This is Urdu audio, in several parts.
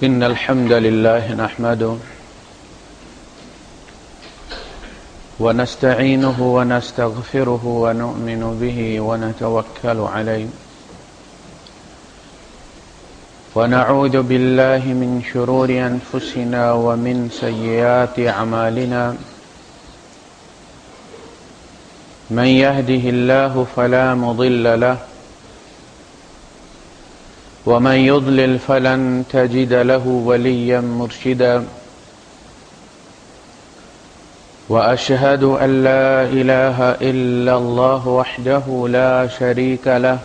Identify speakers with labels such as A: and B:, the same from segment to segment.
A: إن الحمد لله نحمده ونستعينه ونستغفره ونؤمن به ونتوكل عليه ونعوذ بالله من شرور أنفسنا ومن سيئات أعمالنا من يهده الله فلا مضل له ومن يضلل فلن تجد له وليا مرشدا وأشهد أن لا إله إلا الله وحده لا شريك له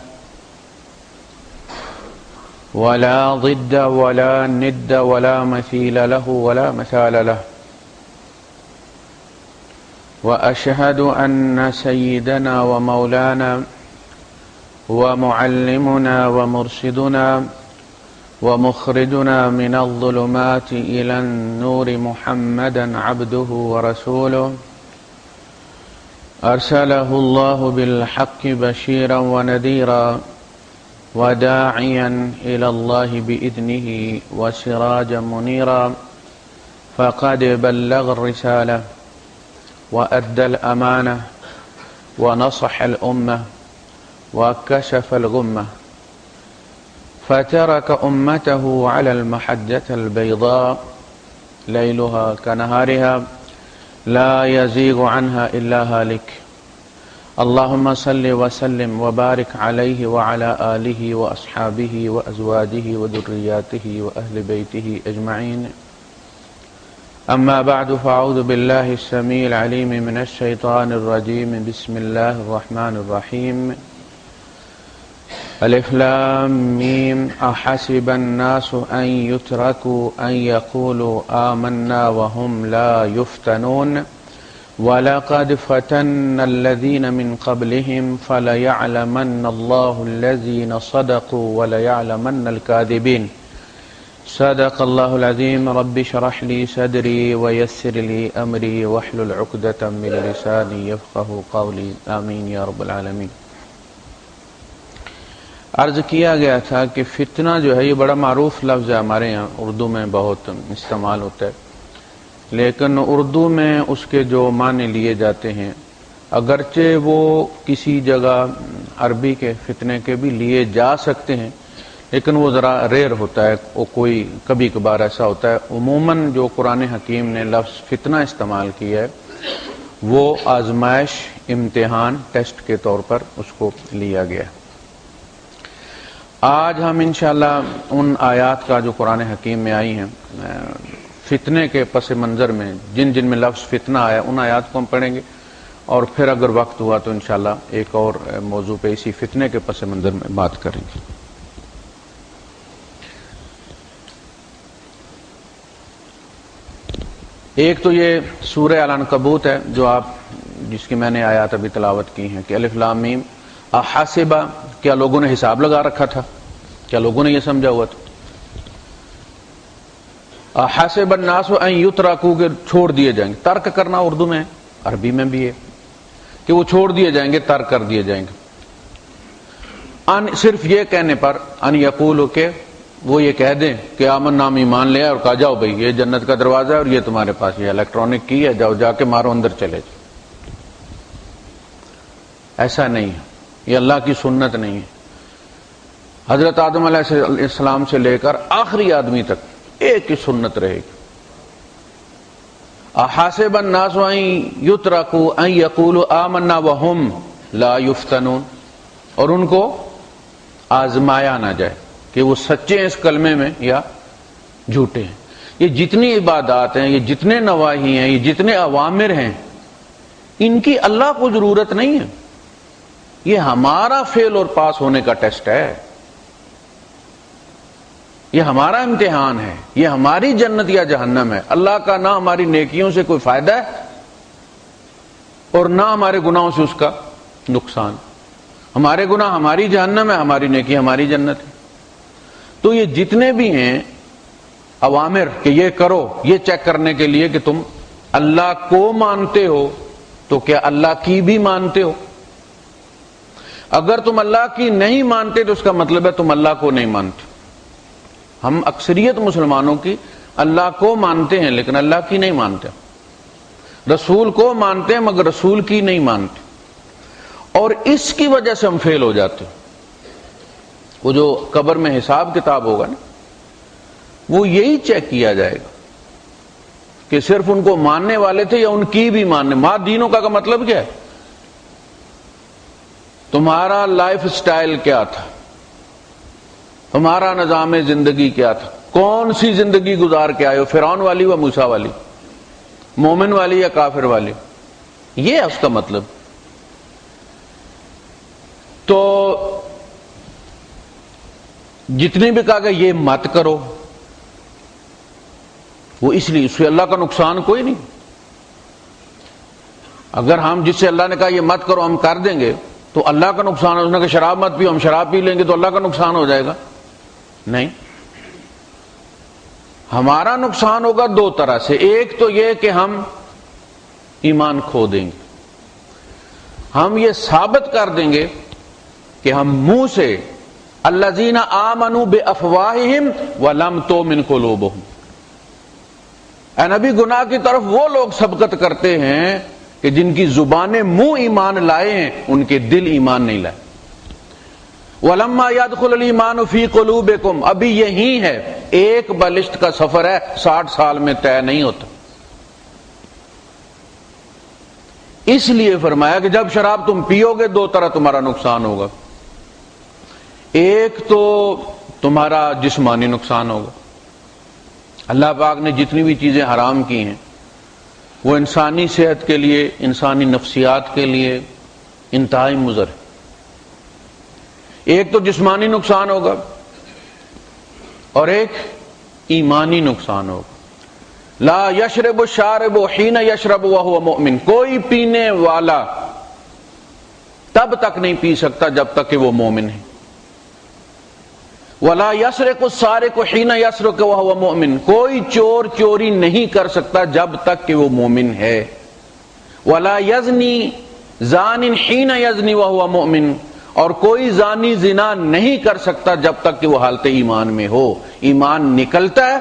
A: ولا ضد ولا ند ولا مثيل له ولا مثال له وأشهد أن سيدنا ومولانا ومعلمنا ومرشدنا ومخرجنا من الظلمات إلى النور محمدا عبده ورسوله أرسله الله بالحق بشيرا ونذيرا وداعيا إلى الله بإذنه وسراجا منيرا فقد بلغ الرسالة وأدى الأمانة ونصح الأمة وكشف الغمة فترك أمته على المحجة البيضاء ليلها كنهارها لا يزيغ عنها إلا هالك اللهم صل وسلم وبارك عليه وعلى آله وأصحابه وأزواجه وذرياته وأهل بيته أجمعين أما بعد فأعوذ بالله السميع العليم من الشيطان الرجيم بسم الله الرحمن الرحيم ألف لام ميم أحسب الناس أن يتركوا أن يقولوا آمنا وهم لا يفتنون ولقد فتنا الذين من قبلهم فليعلمن الله الذين صدقوا وليعلمن الكاذبين صدق الله العظيم رب اشرح لي صدري ويسر لي أمري واحلل عقدة من لساني يفقهوا قولي آمين يا رب العالمين۔ عرض کیا گیا تھا کہ فتنہ جو ہے یہ بڑا معروف لفظ ہے، ہمارے یہاں اردو میں بہت استعمال ہوتا ہے، لیکن اردو میں اس کے جو معنی لیے جاتے ہیں اگرچہ وہ کسی جگہ عربی کے فتنے کے بھی لیے جا سکتے ہیں لیکن وہ ذرا ریئر ہوتا ہے، وہ کوئی کبھی کبھار ایسا ہوتا ہے۔ عموماً جو قرآن حکیم نے لفظ فتنہ استعمال کیا ہے وہ آزمائش، امتحان، ٹیسٹ کے طور پر اس کو لیا گیا ہے۔ آج ہم انشاءاللہ ان آیات کا جو قرآن حکیم میں آئی ہیں فتنے کے پس منظر میں جن جن میں لفظ فتنہ آیا ان آیات کو ہم پڑھیں گے، اور پھر اگر وقت ہوا تو انشاءاللہ ایک اور موضوع پہ اسی فتنے کے پس منظر میں بات کریں گے۔ ایک تو یہ سورہ العنکبوت ہے جو جس کی میں نے آیات ابھی تلاوت کی ہیں کہ الف لام میم احاسبہ، کیا لوگوں نے حساب لگا رکھا تھا؟ کیا لوگوں نے یہ سمجھا ہوا تھا؟ احاسب الناس ان یترکوا، کہ چھوڑ دیے جائیں گے۔ ترک کرنا اردو میں ہے، عربی میں بھی ہے کہ وہ چھوڑ دیے جائیں گے، ترک کر دیے جائیں گے۔ ان صرف یہ کہنے پر، ان یقولوا، کہ وہ یہ کہہ دیں کہ آمنا، ہم ایمان لے آئے، اور کہا جاؤ بھائی یہ جنت کا دروازہ ہے اور یہ تمہارے پاس یہ الیکٹرانک کی ہے، جاؤ جا کے مارو اندر چلے جاؤ۔ ایسا نہیں ہے، یہ اللہ کی سنت نہیں ہے۔ حضرت آدم علیہ السلام سے لے کر آخری آدمی تک ایک ہی سنت رہے گی۔ احاسب الناس ان یترکوا ان یقولوا آمنا وهم لا یفتنون، اور ان کو آزمایا نہ جائے کہ وہ سچے ہیں اس کلمے میں یا جھوٹے ہیں۔ یہ جتنی عبادات ہیں، یہ جتنے نواہی ہیں، یہ جتنے اوامر ہیں، ان کی اللہ کو ضرورت نہیں ہے، یہ ہمارا فیل اور پاس ہونے کا ٹیسٹ ہے، یہ ہمارا امتحان ہے، یہ ہماری جنت یا جہنم ہے۔ اللہ کا نہ ہماری نیکیوں سے کوئی فائدہ ہے اور نہ ہمارے گناہوں سے اس کا نقصان۔ ہمارے گناہ ہماری جہنم ہے، ہماری نیکی ہماری جنت ہے۔ تو یہ جتنے بھی ہیں اوامر کہ یہ کرو، یہ چیک کرنے کے لیے کہ تم اللہ کو مانتے ہو تو کیا اللہ کی بھی مانتے ہو؟ اگر تم اللہ کی نہیں مانتے تو اس کا مطلب ہے تم اللہ کو نہیں مانتے۔ ہم اکثریت مسلمانوں کی اللہ کو مانتے ہیں لیکن اللہ کی نہیں مانتے، رسول کو مانتے ہیں مگر رسول کی نہیں مانتے، اور اس کی وجہ سے ہم فیل ہو جاتے ہیں۔ وہ جو قبر میں حساب کتاب ہوگا نا، وہ یہی چیک کیا جائے گا کہ صرف ان کو ماننے والے تھے یا ان کی بھی ماننے۔ ما دینوں کا مطلب کیا ہے؟ تمہارا لائف سٹائل کیا تھا، تمہارا نظام زندگی کیا تھا، کون سی زندگی گزار کے آئے ہو، فرعون والی و موسیٰ والی، مومن والی یا کافر والی، یہ ہے اس کا مطلب۔ تو جتنے بھی کہا کہ یہ مت کرو، وہ اس لیے اس سے اللہ کا نقصان کوئی نہیں۔ اگر ہم جس سے اللہ نے کہا یہ مت کرو ہم کر دیں گے تو اللہ کا نقصان ہے۔ اس نے کہا شراب مت پیو، ہم شراب پی لیں گے تو اللہ کا نقصان ہو جائے گا؟ نہیں، ہمارا نقصان ہوگا دو طرح سے۔ ایک تو یہ کہ ہم ایمان کھو دیں گے، ہم یہ ثابت کر دیں گے کہ ہم منہ سے الذین آمنوا بافواہہم ولم تؤمن قلوبہم، اے نبی گناہ کی طرف وہ لوگ سبقت کرتے ہیں کہ جن کی زبانیں منہ ایمان لائے ہیں ان کے دل ایمان نہیں لائے۔ وَلَمَّا يَدْخُلُ الْإِيمَانُ فِي قُلُوبِكُمْ، ابھی یہی ہے، ایک بالشت کا سفر ہے، 60 سال میں طے نہیں ہوتا۔ اس لیے فرمایا کہ جب شراب تم پیو گے دو طرح تمہارا نقصان ہوگا، ایک تو تمہارا جسمانی نقصان ہوگا۔ اللہ پاک نے جتنی بھی چیزیں حرام کی ہیں وہ انسانی صحت کے لیے، انسانی نفسیات کے لیے انتہائی مضر ہے۔ ایک تو جسمانی نقصان ہوگا اور ایک ایمانی نقصان ہوگا۔ لا یشرب الشارب حین یشرب وہو مؤمن، کوئی پینے والا تب تک نہیں پی سکتا جب تک کہ وہ مومن ہے۔ ولا یسرق السارق حین یسرق وہو مؤمن، کوئی چور چوری نہیں کر سکتا جب تک کہ وہ مومن ہے۔ ولا یزنی زان حین یزنی وہو مؤمن، اور کوئی زانی زنا نہیں کر سکتا جب تک کہ وہ حالت ایمان میں ہو۔ ایمان نکلتا ہے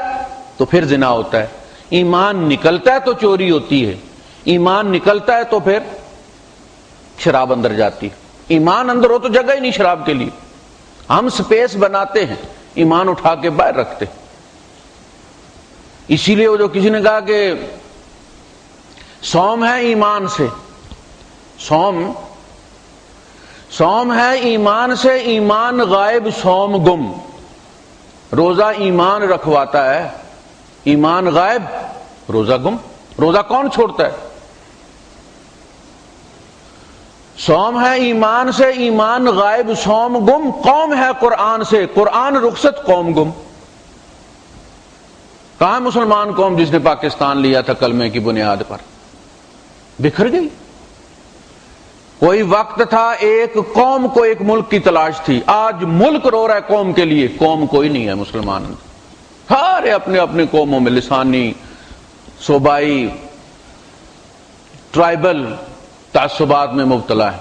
A: تو پھر زنا ہوتا ہے، ایمان نکلتا ہے تو چوری ہوتی ہے، ایمان نکلتا ہے تو پھر شراب اندر جاتی ہے۔ ایمان اندر ہو تو جگہ ہی نہیں شراب کے لیے، ہم سپیس بناتے ہیں، ایمان اٹھا کے باہر رکھتے ہیں۔ اسی لیے وہ جو کسی نے کہا کہ صوم ہے ایمان سے، صوم ہے ایمان سے، ایمان غائب صوم گم۔ روزہ ایمان رکھواتا ہے، ایمان غائب روزہ گم۔ روزہ کون چھوڑتا ہے؟ صوم ہے ایمان سے، ایمان غائب صوم گم۔ قوم ہے قرآن سے، قرآن رخصت قوم گم۔ کہاں مسلمان قوم جس نے پاکستان لیا تھا کلمے کی بنیاد پر؟ بکھر گئی۔ کوئی وقت تھا ایک قوم کو ایک ملک کی تلاش تھی، آج ملک رو رہا ہے قوم کے لیے، قوم کوئی نہیں ہے مسلمان، سارے اپنے اپنے قوموں میں لسانی، صوبائی، ٹرائبل تعصبات میں مبتلا ہے،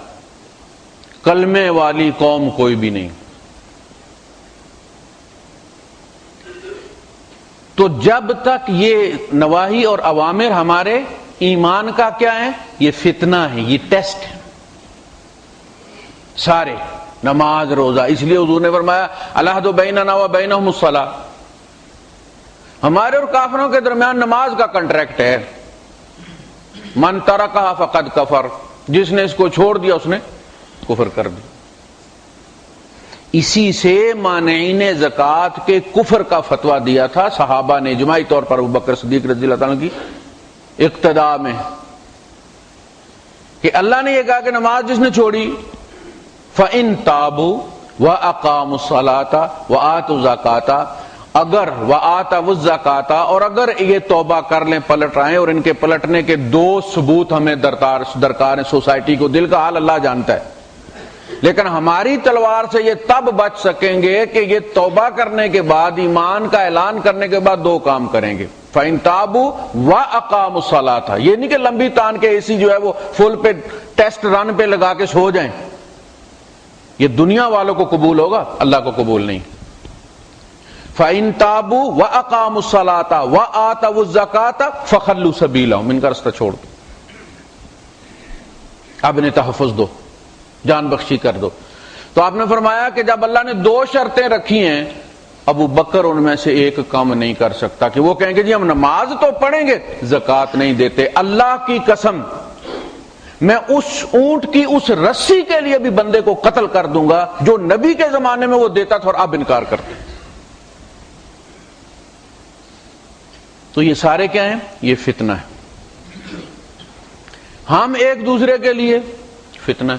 A: کلمے والی قوم کوئی بھی نہیں۔ تو جب تک یہ نواہی اور اوامر ہمارے ایمان کا کیا ہے، یہ فتنہ ہے، یہ ٹیسٹ ہے، سارے نماز روزہ۔ اس لیے حضور نے فرمایا العہد بیننا و بینہم الصلاۃ، ہمارے اور کافروں کے درمیان نماز کا کنٹریکٹ ہے۔ من ترکھا فقد کفر، جس نے اس کو چھوڑ دیا اس نے کفر کر دیا۔ اسی سے مانعین زکوٰۃ کے کفر کا فتویٰ دیا تھا صحابہ نے اجماعی طور پر ابوبکر صدیق رضی اللہ تعالیٰ کی اقتداء میں، کہ اللہ نے یہ کہا کہ نماز جس نے چھوڑی فَإِن تَابُوا وَأَقَامُوا الصَّلَاةَ وَآتُوا الزَّكَاةَ، اگر وَآتَوُا الزَّكَاةَ، اور اگر یہ توبہ کر لیں، پلٹ آئیں، اور ان کے پلٹنے کے دو ثبوت ہمیں درکار ہیں سوسائٹی کو، دل کا حال اللہ جانتا ہے، لیکن ہماری تلوار سے یہ تب بچ سکیں گے کہ یہ توبہ کرنے کے بعد، ایمان کا اعلان کرنے کے بعد دو کام کریں گے۔ فَإِن تَابُوا وَأَقَامُوا الصَّلَاةَ، یہ نہیں کہ لمبی تان کے اسی جو ہے وہ فل پہ ٹیسٹ رن پہ لگا کے سو جائیں، یہ دنیا والوں کو قبول ہوگا، اللہ کو قبول نہیں۔ فَإِن تَابُوا وَأَقَامُوا الصَّلَاةَ وَآتَوُا الزَّكَاةَ فَخَلُّوا سَبِيلَهُمْ، ان کا راستہ چھوڑ دو، اب انہیں تحفظ دو، جان بخشی کر دو۔ تو آپ نے فرمایا کہ جب اللہ نے 2 شرطیں رکھی ہیں، ابو بکر ان میں سے ایک کام نہیں کر سکتا کہ وہ کہیں گے جی ہم نماز تو پڑھیں گے، زکوٰۃ نہیں دیتے۔ اللہ کی قسم میں اس اونٹ کی اس رسی کے لیے بھی بندے کو قتل کر دوں گا جو نبی کے زمانے میں وہ دیتا تھا اور اب انکار کرتے۔ تو یہ سارے کیا ہیں؟ یہ فتنہ ہے۔ ہم ایک دوسرے کے لیے فتنہ ہے،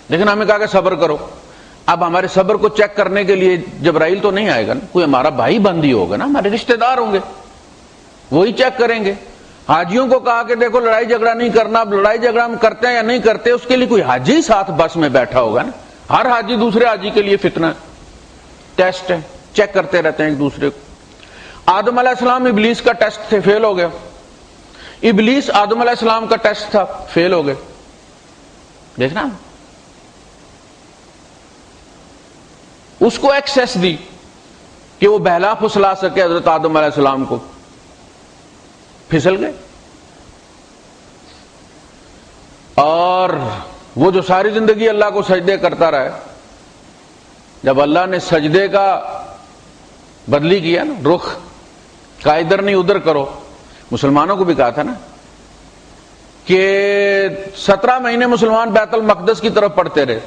A: لیکن ہمیں کہا کہ صبر کرو۔ اب ہمارے صبر کو چیک کرنے کے لیے جبرائیل تو نہیں آئے گا نا، کوئی ہمارا بھائی بندی ہوگا نا، ہمارے رشتہ دار ہوں گے، وہی چیک کریں گے۔ حاجیوں کو کہا کہ دیکھو لڑائی جھگڑا نہیں کرنا، اب لڑائی جھگڑا ہم کرتے ہیں یا نہیں کرتے، اس کے لیے کوئی حاجی ساتھ بس میں بیٹھا ہوگا نا۔ ہر حاجی دوسرے حاجی کے لیے فتنہ ہے، ٹیسٹ ہے، چیک کرتے رہتے ہیں ایک دوسرے کو۔ آدم علیہ السلام ابلیس کا ٹیسٹ تھے، فیل ہو گیا۔ ابلیس آدم علیہ السلام کا ٹیسٹ تھا، فیل ہو گئے۔ دیکھنا اس کو ایکسیس دی کہ وہ بہلا پھسلا سکے حضرت آدم علیہ السلام کو، پھسل گئے۔ اور وہ جو ساری زندگی اللہ کو سجدے کرتا رہے، جب اللہ نے سجدے کا بدلی کیا نا، رخ کا ادھر نہیں ادھر کرو، مسلمانوں کو بھی کہا تھا نا کہ 17 مہینے مسلمان بیت المقدس کی طرف پڑھتے رہے،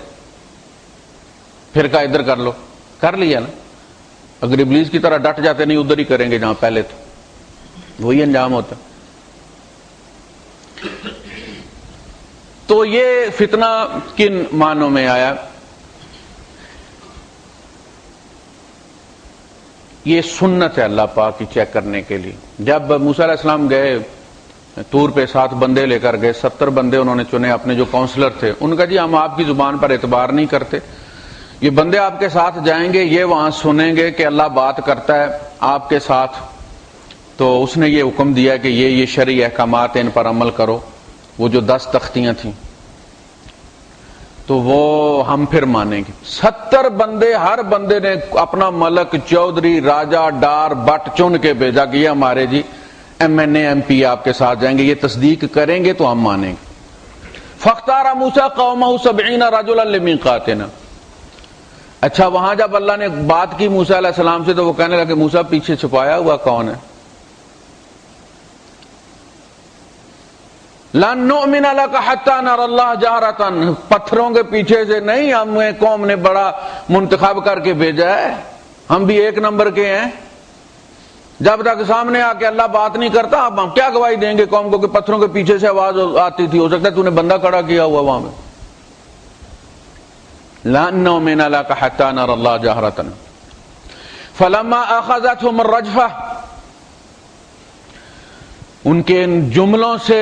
A: پھر کہا ادھر کر لو، کر لیا نا۔ اگر ابلیس کی طرح ڈٹ جاتے نہیں ادھر ہی کریں گے جہاں پہلے تھے، وہی انجام ہوتا۔ تو یہ فتنہ کن معنوں میں آیا؟ یہ سنت ہے اللہ پاک کی چیک کرنے کے لیے۔ جب موسیٰ علیہ السلام گئے طور پہ، 7 بندے لے کر گئے، 70 بندے انہوں نے چنے، اپنے جو کاؤنسلر تھے ان کا جی ہم آپ کی زبان پر اعتبار نہیں کرتے، یہ بندے آپ کے ساتھ جائیں گے، یہ وہاں سنیں گے کہ اللہ بات کرتا ہے آپ کے ساتھ، تو اس نے یہ حکم دیا کہ یہ شرعی احکامات ان پر عمل کرو، وہ جو 10 تختیاں تھیں، تو وہ ہم پھر مانیں گے۔ 70 بندے، ہر بندے نے اپنا ملک، چودھری، راجہ، ڈار، بٹ چن کے بھیجا کہ یہ ہمارے جی MNA MP آپ کے ساتھ جائیں گے، یہ تصدیق کریں گے تو ہم مانیں گے۔ فاختار موسیٰ قومہ 70 رجلا لمیقاتنا۔ اچھا، وہاں جب اللہ نے بات کی موسیٰ علیہ السلام سے تو وہ کہنے لگا کہ موسیٰ پیچھے چھپایا ہوا کون ہے؟ لَن نُؤْمِنَ لَكَ حَتَّى نَرَى اللَّهَ جَهْرَةً، پتھروں کے پیچھے سے نہیں، ہمیں قوم نے بڑا منتخب کر کے بھیجا ہے، ہم بھی 1 نمبر کے ہیں، جب تک سامنے آ کے اللہ بات نہیں کرتا اب ہم کیا گواہی دیں گے قوم کو کہ پتھروں کے پیچھے سے آواز آتی تھی، ہو سکتا ہے تو نے بندہ کھڑا کیا ہوا وہاں میں۔ لَن نُؤْمِنَ لَكَ حَتَّى نَرَى اللَّهَ جَهْرَةً فَلَمَّا أَخَذَتْهُمُ الرَّجْفَةُ، ان کے ان جملوں سے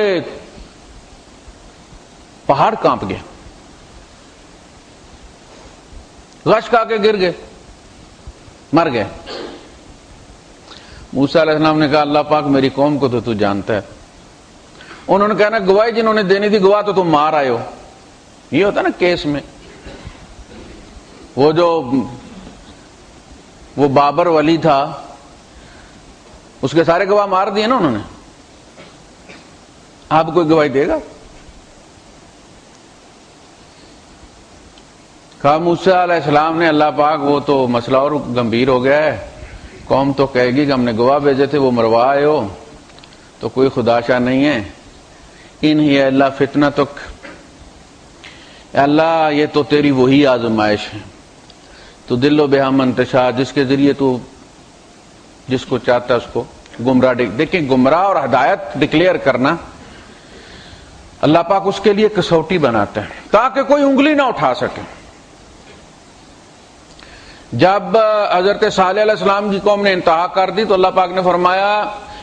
A: پہاڑ کانپ گئے، غش کھا کے گر گئے، مر گئے۔ موسیٰ علیہ السلام نے کہا اللہ پاک میری قوم کو تو جانتا ہے۔ انہوں نے کہا گواہی جنہوں نے دینی تھی گواہ تو تم مار آئے ہو۔ یہ ہوتا نا کیس میں، وہ بابر ولی تھا، اس کے سارے گواہ مار دیے نا انہوں نے، آپ کوئی گواہی دے گا؟ کہا موسیٰ علیہ السلام نے اللہ پاک وہ تو مسئلہ اور گمبھیر ہو گیا ہے، قوم تو کہے گی کہ ہم نے گواہ بھیجے تھے وہ مروا آئے ہو، تو کوئی خدا شاہ نہیں ہے، ان ہی اللہ فتنتک، اللہ یہ تو تیری وہی آزمائش ہے، تو دل و بہا من تشاء، جس کے ذریعے تو جس کو چاہتا ہے اس کو گمراہ۔ دیکھیں گمراہ اور ہدایت ڈکلیئر کرنا اللہ پاک اس کے لیے کسوٹی بناتا ہے تاکہ کوئی انگلی نہ اٹھا سکے۔ جب حضرت صالح علیہ السلام کی قوم نے انتہا کر دی تو اللہ پاک نے فرمایا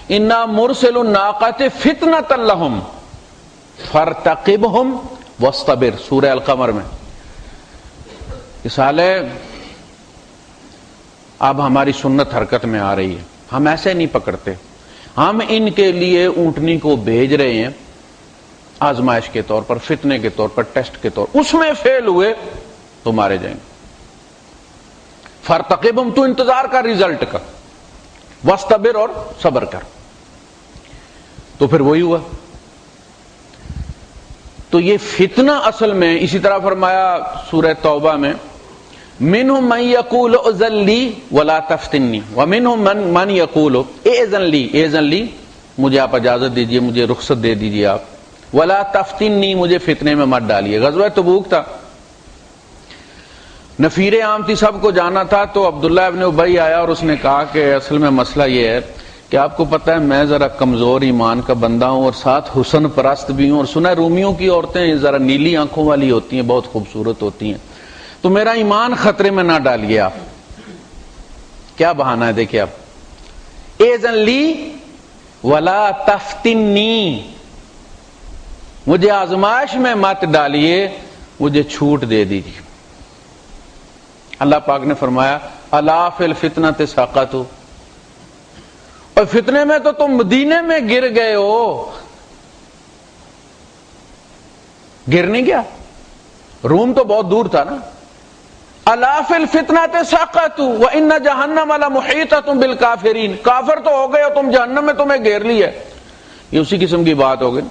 A: انا مرسل الناقۃ فتنۃ لہم فارتقبہم واصطبر، سورہ القمر میں۔ کہ صالح اب ہماری سنت حرکت میں آ رہی ہے، ہم ایسے نہیں پکڑتے، ہم ان کے لیے اونٹنی کو بھیج رہے ہیں آزمائش کے طور پر، فتنے کے طور پر، ٹیسٹ کے طور، اس میں فیل ہوئے تو مارے جائیں گے۔ فارتقبہم، تو انتظار کر رزلٹ کا، واصطبر، اور صبر کر۔ تو پھر وہی ہوا۔ تو یہ فتنہ اصل میں اسی طرح فرمایا سورہ توبہ میں، منہم من یقول اذن لی ولا تفتنی ومنہم من یقول اذن لی، مجھے آپ اجازت دیجئے، مجھے رخصت دے دیجئے آپ، ولا تفتنی، مجھے فتنے میں مت ڈالیے۔ غزوہ تبوک تھا، نفیر عام تھی، سب کو جانا تھا، تو عبداللہ ابن ابی آیا اور اس نے کہا کہ اصل میں مسئلہ یہ ہے کہ آپ کو پتہ ہے میں ذرا کمزور ایمان کا بندہ ہوں اور ساتھ حسن پرست بھی ہوں، اور سنا رومیوں کی عورتیں ذرا نیلی آنکھوں والی ہوتی ہیں، بہت خوبصورت ہوتی ہیں، تو میرا ایمان خطرے میں نہ ڈالیے آپ۔ کیا بہانہ ہے دیکھیں آپ، اذن لی ولا تفتنی، مجھے آزمائش میں مت ڈالیے، مجھے چھوٹ دے دیجیے۔ اللہ پاک نے فرمایا الا فی الفتنۃ سقطوا، اور فتنے میں تو تم مدینے میں گر گئے ہو۔ گر نہیں گیا، روم تو بہت دور تھا نا۔ الا فی الفتنۃ سقطوا وان جہنم لمحیطۃ بالکافرین، کافر تو ہو گئے ہو تم، جہنم میں تمہیں گھیر لی ہے۔ یہ اسی قسم کی بات ہو گئی،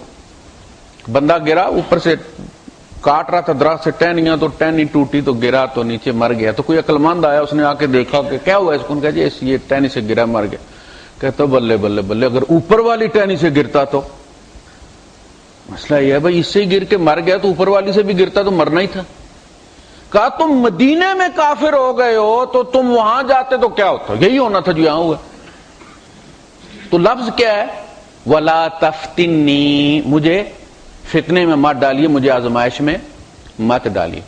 A: بندہ گرا، اوپر سے کاٹ رہا تھا درخت سے ٹہنیاں، تو ٹہنی ٹوٹی تو گرا تو نیچے مر گیا۔ تو کوئی عقلمند آیا، اس نے آ کے دیکھا کہ کیا ہوا اس کو، کہا جی یہ ٹہنی سے گرا مر گیا۔ کہتا بلے بلے بلے، اگر اوپر والی ٹہنی سے گرتا تو مسئلہ یہ ہے بھائی، اس سے گر کے مر گیا تو اوپر والی سے بھی گرتا تو مرنا ہی تھا۔ کہا تم مدینے میں کافر ہو گئے ہو تو تم وہاں جاتے تو کیا ہوتا، یہی ہونا تھا جو یہاں ہوا۔ تو لفظ کیا ہے، ولا تفتنی، مجھے فتنے میں مت ڈالیے، مجھے آزمائش میں مت ڈالیے۔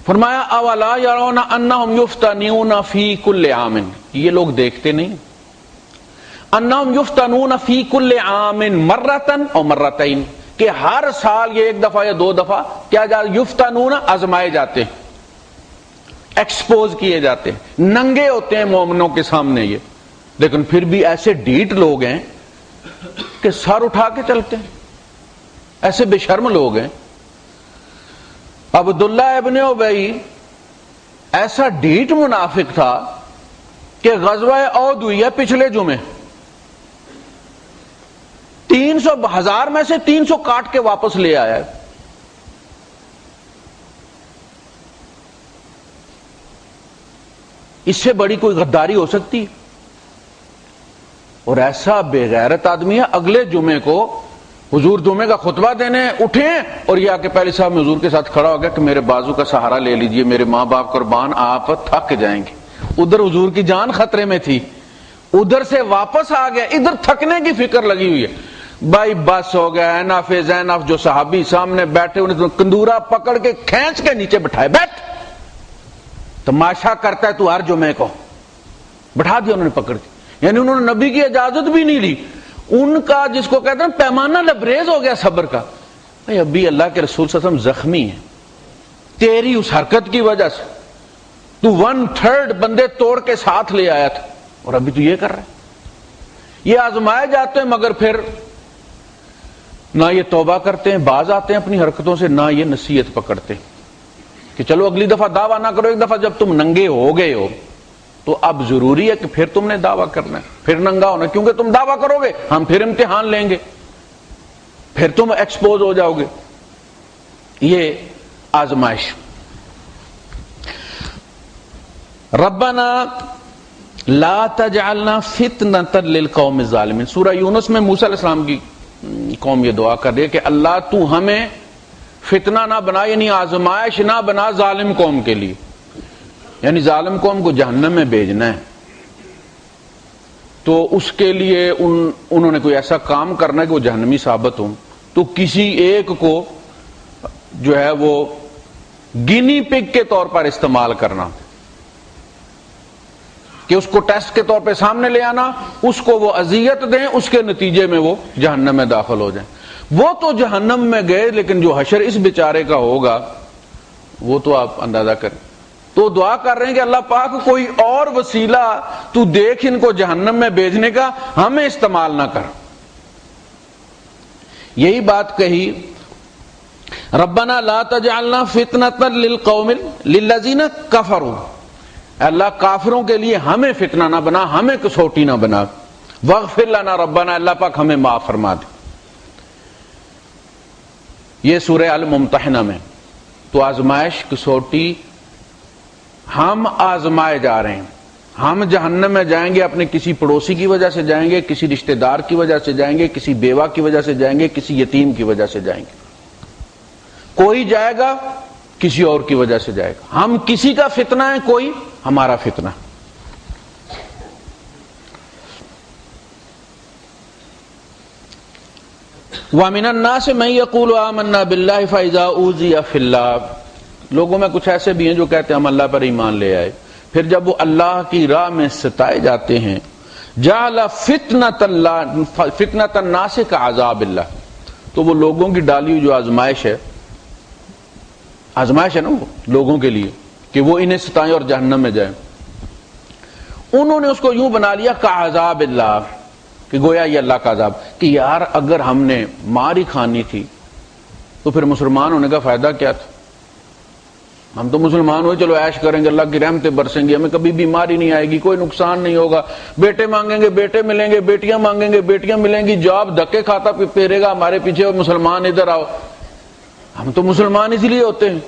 A: فرمایا اولا یرون انہم یفتنون فی کل عام، یہ لوگ دیکھتے نہیں انہم یفتنون فی کل عام مرتن اور مرتین، کہ ہر سال یہ ایک دفعہ یا دو دفعہ کیا یفتنون، آزمائے جاتے ہیں، ایکسپوز کیے جاتے ہیں، ننگے ہوتے ہیں مومنوں کے سامنے یہ، لیکن پھر بھی ایسے ڈھیٹ لوگ ہیں کہ سر اٹھا کے چلتے ہیں، ایسے بے شرم لوگ ہیں۔ عبداللہ ابن ابی ایسا ڈھیٹ منافق تھا کہ غزوہ احد ہوئی ہے پچھلے جمعے، 300,000 میں سے 300 کاٹ کے واپس لے آیا ہے۔ اس سے بڑی کوئی غداری ہو سکتی؟ اور ایسا بے غیرت آدمی ہے، اگلے جمعے کو حضور جمعے کا خطبہ دینے اٹھیں اور یہ آ کے پہلے صاحب حضور کے ساتھ کھڑا ہو گیا کہ میرے بازو کا سہارا لے لیجئے، میرے ماں باپ قربان، آپ تھک جائیں گے۔ ادھر حضور کی جان خطرے میں تھی، ادھر سے واپس آ گیا، ادھر تھکنے کی فکر لگی ہوئی ہے۔ بھائی بس ہو گیا، اینف زینف جو صحابی سامنے بیٹھے انہیں کندورا پکڑ کے کھینچ کے نیچے بٹھائے، بیٹھ تماشا کرتا ہے تو ہر جمعے کو، بٹھا دیا انہوں نے پکڑ کے، یعنی انہوں نے نبی کی اجازت بھی نہیں لی۔ ان کا جس کو کہتے ہیں پیمانہ لبریز ہو گیا صبر کا۔ بھائی ابھی اللہ کے رسول صلی اللہ علیہ وسلم زخمی ہیں، تیری اس حرکت کی وجہ سے تو 1/3 بندے توڑ کے ساتھ لے آیا تھا اور ابھی تو یہ کر رہا ہے۔ یہ آزمائے جاتے ہیں مگر پھر نہ یہ توبہ کرتے ہیں، باز آتے ہیں اپنی حرکتوں سے، نہ یہ نصیحت پکڑتے کہ چلو اگلی دفعہ دعویٰ نہ کرو، ایک دفعہ جب تم ننگے ہو گئے ہو تو اب ضروری ہے کہ پھر تم نے دعویٰ کرنا ہے، پھر ننگا ہونا، کیونکہ تم دعویٰ کرو گے ہم پھر امتحان لیں گے، پھر تم ایکسپوز ہو جاؤ گے۔ یہ آزمائش۔ ربنا لا تجعلنا فتنة للقوم الظالمین، سورہ یونس میں موسیٰ علیہ السلام کی قوم یہ دعا کر رہی ہے کہ اللہ تو ہمیں فتنہ نہ بنا، یعنی آزمائش نہ بنا ظالم قوم کے لیے، یعنی ظالم قوم کو جہنم میں بھیجنا ہے تو اس کے لیے انہوں نے کوئی ایسا کام کرنا ہے کہ وہ جہنمی ثابت ہوں، تو کسی ایک کو جو ہے وہ گینی پگ کے طور پر استعمال کرنا، کہ اس کو ٹیسٹ کے طور پہ سامنے لے آنا، اس کو وہ اذیت دیں، اس کے نتیجے میں وہ جہنم میں داخل ہو جائیں۔ وہ تو جہنم میں گئے، لیکن جو حشر اس بیچارے کا ہوگا وہ تو آپ اندازہ کریں۔ تو دعا کر رہے ہیں کہ اللہ پاک کوئی اور وسیلہ تو دیکھ ان کو جہنم میں بھیجنے کا، ہمیں استعمال نہ کر۔ یہی بات کہی ربنا لا تجعلنا فتنة للقوم للذین کفروا، اللہ کافروں کے لیے ہمیں فتنہ نہ بنا، ہمیں کسوٹی نہ بنا، واغفر لنا ربنا، اللہ پاک ہمیں معاف فرما دے۔ یہ سورہ الممتحنہ میں تو آزمائش، کسوٹی، ہم آزمائے جا رہے ہیں۔ ہم جہنم میں جائیں گے اپنے کسی پڑوسی کی وجہ سے جائیں گے، کسی رشتہ دار کی وجہ سے جائیں گے، کسی بیوہ کی وجہ سے جائیں گے، کسی یتیم کی وجہ سے جائیں گے، کوئی جائے گا کسی اور کی وجہ سے جائے گا۔ ہم کسی کا فتنہ ہے، کوئی ہمارا فتنہ۔ وَمِنَ النَّاسِ مَن يَقُولُ آمَنَّا بِاللَّهِ فَإِذَا أُوذِيَ فِي اللَّهِ، لوگوں میں کچھ ایسے بھی ہیں جو کہتے ہیں ہم اللہ پر ایمان لے آئے، پھر جب وہ اللہ کی راہ میں ستائے جاتے ہیں، جَعَلَ فِتْنَةَ النَّاسِ كَعَذَابِ اللَّهِ، تو وہ لوگوں کی ڈالی ہوئی جو آزمائش ہے نا وہ لوگوں کے لیے کہ وہ انہیں ستائیں اور جہنم میں جائیں، انہوں نے اس کو یوں بنا لیا كَعَذَابِ اللَّهِ، کہ گویا یہ اللہ کا عذاب، کہ یار اگر ہم نے مار ہی کھانی تھی تو پھر مسلمان ہونے کا فائدہ کیا تھا؟ ہم تو مسلمان ہوئے، چلو عیش کریں گے، اللہ کی رحمتیں برسیں گی، ہمیں کبھی بیماری نہیں آئے گی، کوئی نقصان نہیں ہوگا، بیٹے مانگیں گے بیٹے ملیں گے، بیٹیاں مانگیں گے بیٹیاں ملیں گی، جاب دھکے کھاتا پھیرے گا ہمارے پیچھے، اور مسلمان ادھر آؤ۔ ہم تو مسلمان اسی لیے ہوتے ہیں،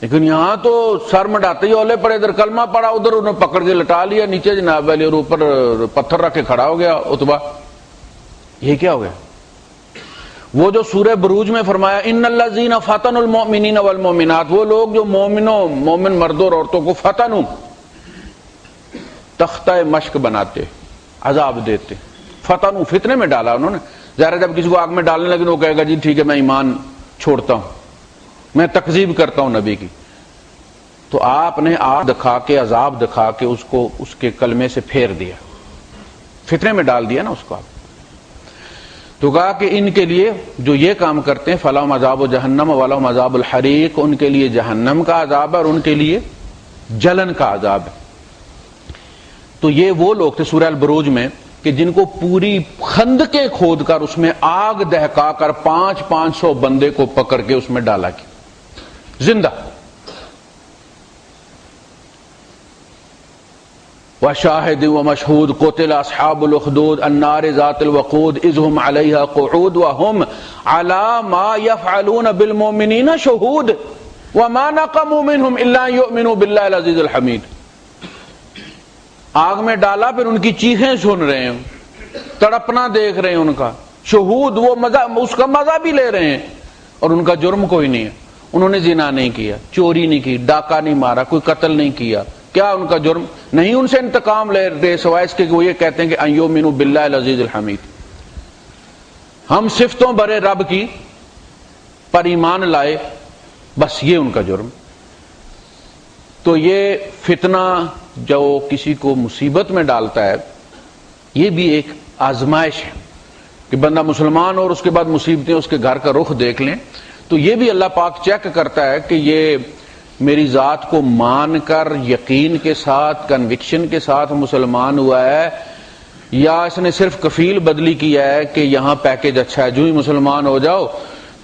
A: لیکن یہاں تو سر مڈاتے ہی اولے پڑے، ادھر کلمہ پڑا، ادھر انہیں پکڑ کے لٹا لیا نیچے جناب علی، اور اوپر پتھر رکھ کے کھڑا ہو گیا عتبہ۔ یہ کیا ہو گیا؟ وہ جو سورہ بروج میں فرمایا ان الذین فتنوا المؤمنین والمؤمنات، وہ لوگ جو مومن مردوں اور عورتوں کو فتنوا، تختہ مشق بناتے، عذاب دیتے، فتنوا فتنے میں ڈالا انہوں نے۔ ظاہر جب کسی کو آگ میں ڈالنے لگے وہ کہے گا جی ٹھیک ہے میں ایمان چھوڑتا ہوں، میں تکذیب کرتا ہوں نبی کی، تو آپ نے آگ دکھا کے، عذاب دکھا کے اس کو اس کے کلمے سے پھیر دیا، فتنے میں ڈال دیا نا اس کو آپ۔ تو کہا کہ ان کے لیے جو یہ کام کرتے ہیں فلہم عذاب جہنم ولہم عذاب الحریق، ان کے لیے جہنم کا عذاب ہے اور ان کے لیے جلن کا عذاب ہے۔ تو یہ وہ لوگ تھے سورہ البروج میں کہ جن کو پوری خندقیں کھود کر اس میں آگ دہکا کر 500 بندے کو پکڑ کے اس میں ڈالا گیا زندہ۔ وشاہد ومشہود قتل اصحاب الاخدود النار ذات الوقود اذ هم علیہا قعود وهم علی ما یفعلون بالمؤمنین شہود وما نقموا منهم الا ان یؤمنوا باللہ العزیز الحمید۔ آگ میں ڈالا، پھر ان کی چیخیں سن رہے ہیں، تڑپنا دیکھ رہے ہیں ان کا، شہود، وہ مزہ، اس کا مزہ بھی لے رہے ہیں، اور ان کا جرم کوئی نہیں ہے، انہوں نے زنا نہیں کیا، چوری نہیں کی، ڈاکہ نہیں مارا، کوئی قتل نہیں کیا، کیا ان کا جرم نہیں؟ ان سے انتقام لے رہے سوائے اس کے کہ وہ یہ کہتے ہیں کہ ان یؤمنوا باللہ العزیز الحمید، ہم صفتوں برے رب کی پر ایمان لائے، بس یہ ان کا جرم۔ تو یہ فتنہ جو کسی کو مصیبت میں ڈالتا ہے یہ بھی ایک آزمائش ہے کہ بندہ مسلمان اور اس کے بعد مصیبتیں اس کے گھر کا رخ دیکھ لیں، تو یہ بھی اللہ پاک چیک کرتا ہے کہ یہ میری ذات کو مان کر یقین کے ساتھ کنوکشن کے ساتھ مسلمان ہوا ہے، یا اس نے صرف کفیل بدلی کیا ہے کہ یہاں پیکج اچھا ہے، جو ہی مسلمان ہو جاؤ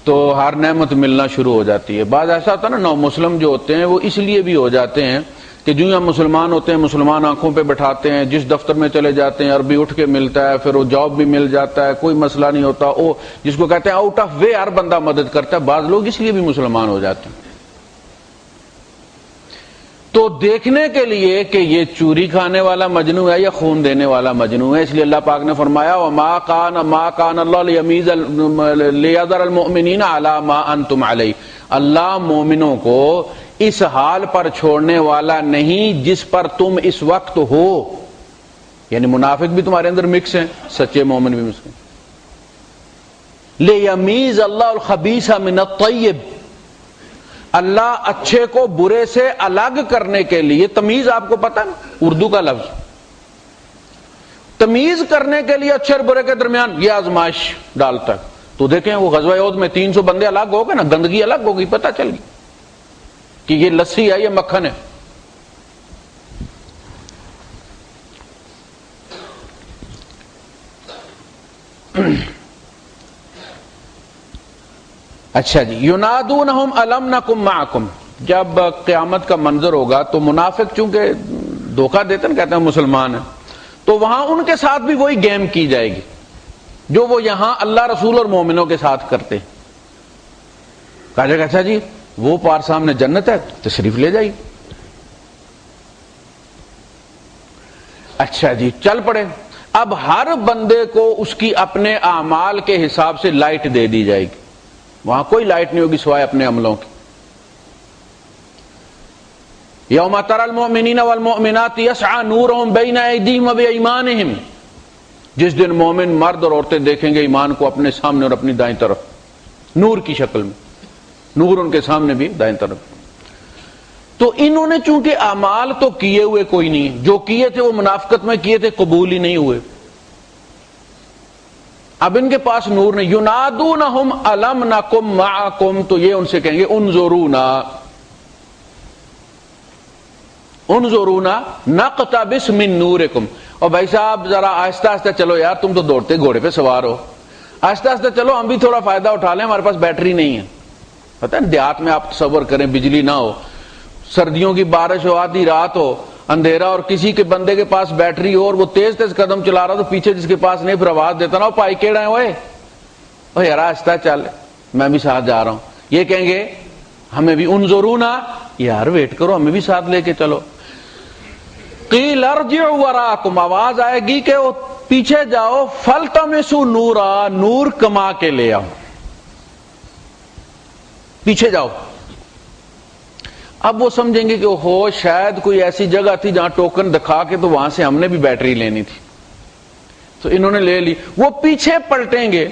A: تو ہر نعمت ملنا شروع ہو جاتی ہے۔ بعض ایسا ہوتا ہے نا، نو مسلم جو ہوتے ہیں وہ اس لیے بھی ہو جاتے ہیں کہ جو ہی ہم مسلمان ہوتے ہیں مسلمان آنکھوں پہ بٹھاتے ہیں، جس دفتر میں چلے جاتے ہیں عربی اٹھ کے ملتا ہے، پھر وہ جاب بھی مل جاتا ہے، کوئی مسئلہ نہیں ہوتا، وہ جس کو کہتے ہیں آؤٹ آف وے ہر بندہ مدد کرتا ہے۔ بعض لوگ اس لیے بھی مسلمان ہو جاتے ہیں۔ تو دیکھنے کے لیے کہ یہ چوری کھانے والا مجنو ہے یا خون دینے والا مجنو ہے، اس لیے اللہ پاک نے فرمایا وما کان اللہ لیذر المؤمنین علی ما انتم علیہ، اللہ مومنوں کو اس حال پر چھوڑنے والا نہیں جس پر تم اس وقت ہو، یعنی منافق بھی تمہارے اندر مکس ہیں، سچے مومن بھی مکس ہیں۔ لیمیز اللہ الخبیث من الطیب، اللہ اچھے کو برے سے الگ کرنے کے لیے، تمیز آپ کو پتہ ہے اردو کا لفظ، تمیز کرنے کے لیے اچھے اور برے کے درمیان یہ آزمائش ڈالتا ہے۔ تو دیکھیں وہ غزوہ احد میں 300 بندے الگ ہو گئے نا، گندگی الگ ہو گئی، پتہ چل گئی کہ یہ لسی ہے یہ مکھن ہے۔ اچھا جی، ینادونہم الم نکم معکم، جب قیامت کا منظر ہوگا تو منافق چونکہ دھوکہ دیتے ہیں، کہتے ہیں مسلمان ہیں، تو وہاں ان کے ساتھ بھی وہی گیم کی جائے گی جو وہ یہاں اللہ رسول اور مومنوں کے ساتھ کرتے ہیں. کہا جائے گا اچھا جی وہ پار سامنے جنت ہے، تشریف لے جائیے. اچھا جی چل پڑے. اب ہر بندے کو اس کی اپنے اعمال کے حساب سے لائٹ دے دی جائے گی. وہاں کوئی لائٹ نہیں ہوگی سوائے اپنے عملوں کی. یوم تری المؤمنین والمؤمنات یسعی نورہم بین ایدیہم وبایمانہم، جس دن مومن مرد اور عورتیں دیکھیں گے ایمان کو اپنے سامنے اور اپنی دائیں طرف نور کی شکل میں، نور ان کے سامنے بھی دائیں طرف. تو انہوں نے چونکہ اعمال تو کیے ہوئے کوئی نہیں، جو کیے تھے وہ منافقت میں کیے تھے، قبول ہی نہیں ہوئے. اب ان کے پاس نور نہیں. ینادونہم الم نکم معکم، تو یہ ان سے کہیں گے انظرونا انظرونا نقتبس من نورکم. اور بھائی صاحب ذرا آہستہ آہستہ چلو یار، تم تو دوڑتے گھوڑے پہ سوار ہو، آہستہ آہستہ چلو، ہم بھی تھوڑا فائدہ اٹھا لیں، ہمارے پاس بیٹری نہیں ہے. پتہ ہے دیہات میں آپ تصور کریں بجلی نہ ہو، سردیوں کی بارش ہو، آدھی رات ہو، اندھیرا، اور کسی کے بندے کے پاس بیٹری ہو اور وہ تیز تیز قدم چلا رہا تو پیچھے جس کے پاس نہیں پھر آواز دیتا نا، پائی کیڑا ہے اوے یار آہستہ چل، میں بھی ساتھ جا رہا ہوں. یہ کہیں گے ہمیں بھی انظرونا، یار ویٹ کرو ہمیں بھی ساتھ لے کے چلو. قیل ارجعوا وراءکم، آواز آئے گی کہ وہ پیچھے جاؤ، فالتمسوا نورا، نور کما کے لے آؤ، پیچھے جاؤ. اب وہ سمجھیں گے کہ ہو شاید کوئی ایسی جگہ تھی جہاں ٹوکن دکھا کے تو وہاں سے ہم نے بھی بیٹری لینی تھی، تو انہوں نے لے لی. وہ پیچھے پلٹیں گے.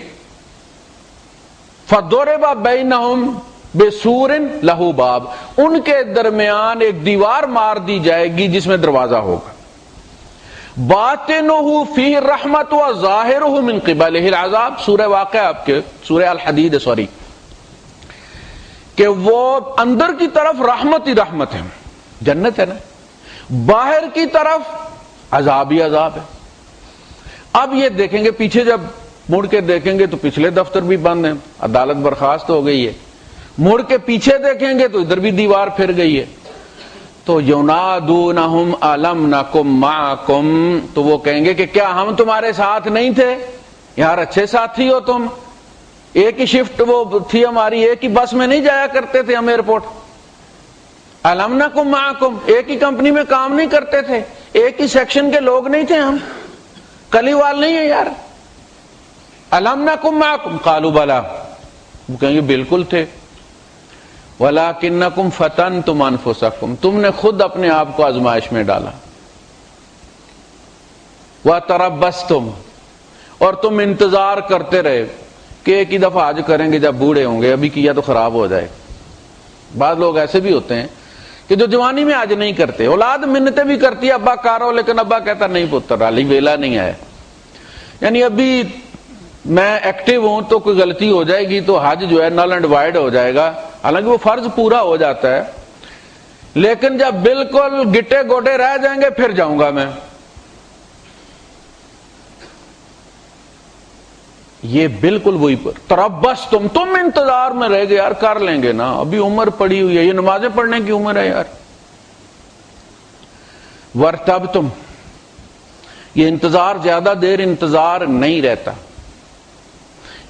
A: فضرب بینہم بسور لہ باب، ان کے درمیان ایک دیوار مار دی جائے گی جس میں دروازہ ہوگا. باطنہ فیہ الرحمت وظاہرہ من قبلہ العذاب، سورہ واقعہ آپ کے سورہ الحدید کہ وہ اندر کی طرف رحمت ہی رحمت ہے، جنت ہے نا، باہر کی طرف عذاب ہی عذاب ہے. اب یہ دیکھیں گے پیچھے جب مڑ کے دیکھیں گے تو پچھلے دفتر بھی بند ہیں، عدالت برخاست ہو گئی ہے. مڑ کے پیچھے دیکھیں گے تو ادھر بھی دیوار پھر گئی ہے. تو ینادونہم الم نکم معکم، تو وہ کہیں گے کہ کیا ہم تمہارے ساتھ نہیں تھے؟ یار اچھے ساتھی ہو تم، ایک ہی شفٹ وہ تھی ہماری، ایک ہی بس میں نہیں جایا کرتے تھے ہم ایئرپورٹ. الم نکم معکم، ایک ہی کمپنی میں کام نہیں کرتے تھے، ایک ہی سیکشن کے لوگ نہیں تھے ہم، کلی وال نہیں ہے یار. الم نکم معکم قالوا بلا، وہ کہیں گے بالکل تھے. وَلَكِنَّكُمْ فَتَنْتُمْ أَنفُسَكُمْ، تم نے خود اپنے آپ کو آزمائش میں ڈالا. وَتَرَبَّصْتُمْ، اور تم انتظار کرتے رہے کہ ایک ہی دفعہ آج کریں گے جب بوڑھے ہوں گے، ابھی کیا تو خراب ہو جائے. بعض لوگ ایسے بھی ہوتے ہیں کہ جو جوانی میں آج نہیں کرتے، اولاد منتیں بھی کرتی ہے ابا کارو، لیکن ابا کہتا نہیں پتر علی ویلا نہیں آیا، یعنی ابھی میں ایکٹیو ہوں تو کوئی غلطی ہو جائے گی تو حج جو ہے نل اینڈ وائڈ ہو جائے گا. حالانکہ وہ فرض پورا ہو جاتا ہے، لیکن جب بالکل گٹے گوٹے رہ جائیں گے پھر جاؤں گا میں. یہ بالکل وہی پر تربص، تم انتظار میں رہ گئے، یار کر لیں گے نا، ابھی عمر پڑی ہوئی ہے، یہ نمازیں پڑھنے کی عمر ہے یار. ورتبتم، یہ انتظار زیادہ دیر انتظار نہیں رہتا،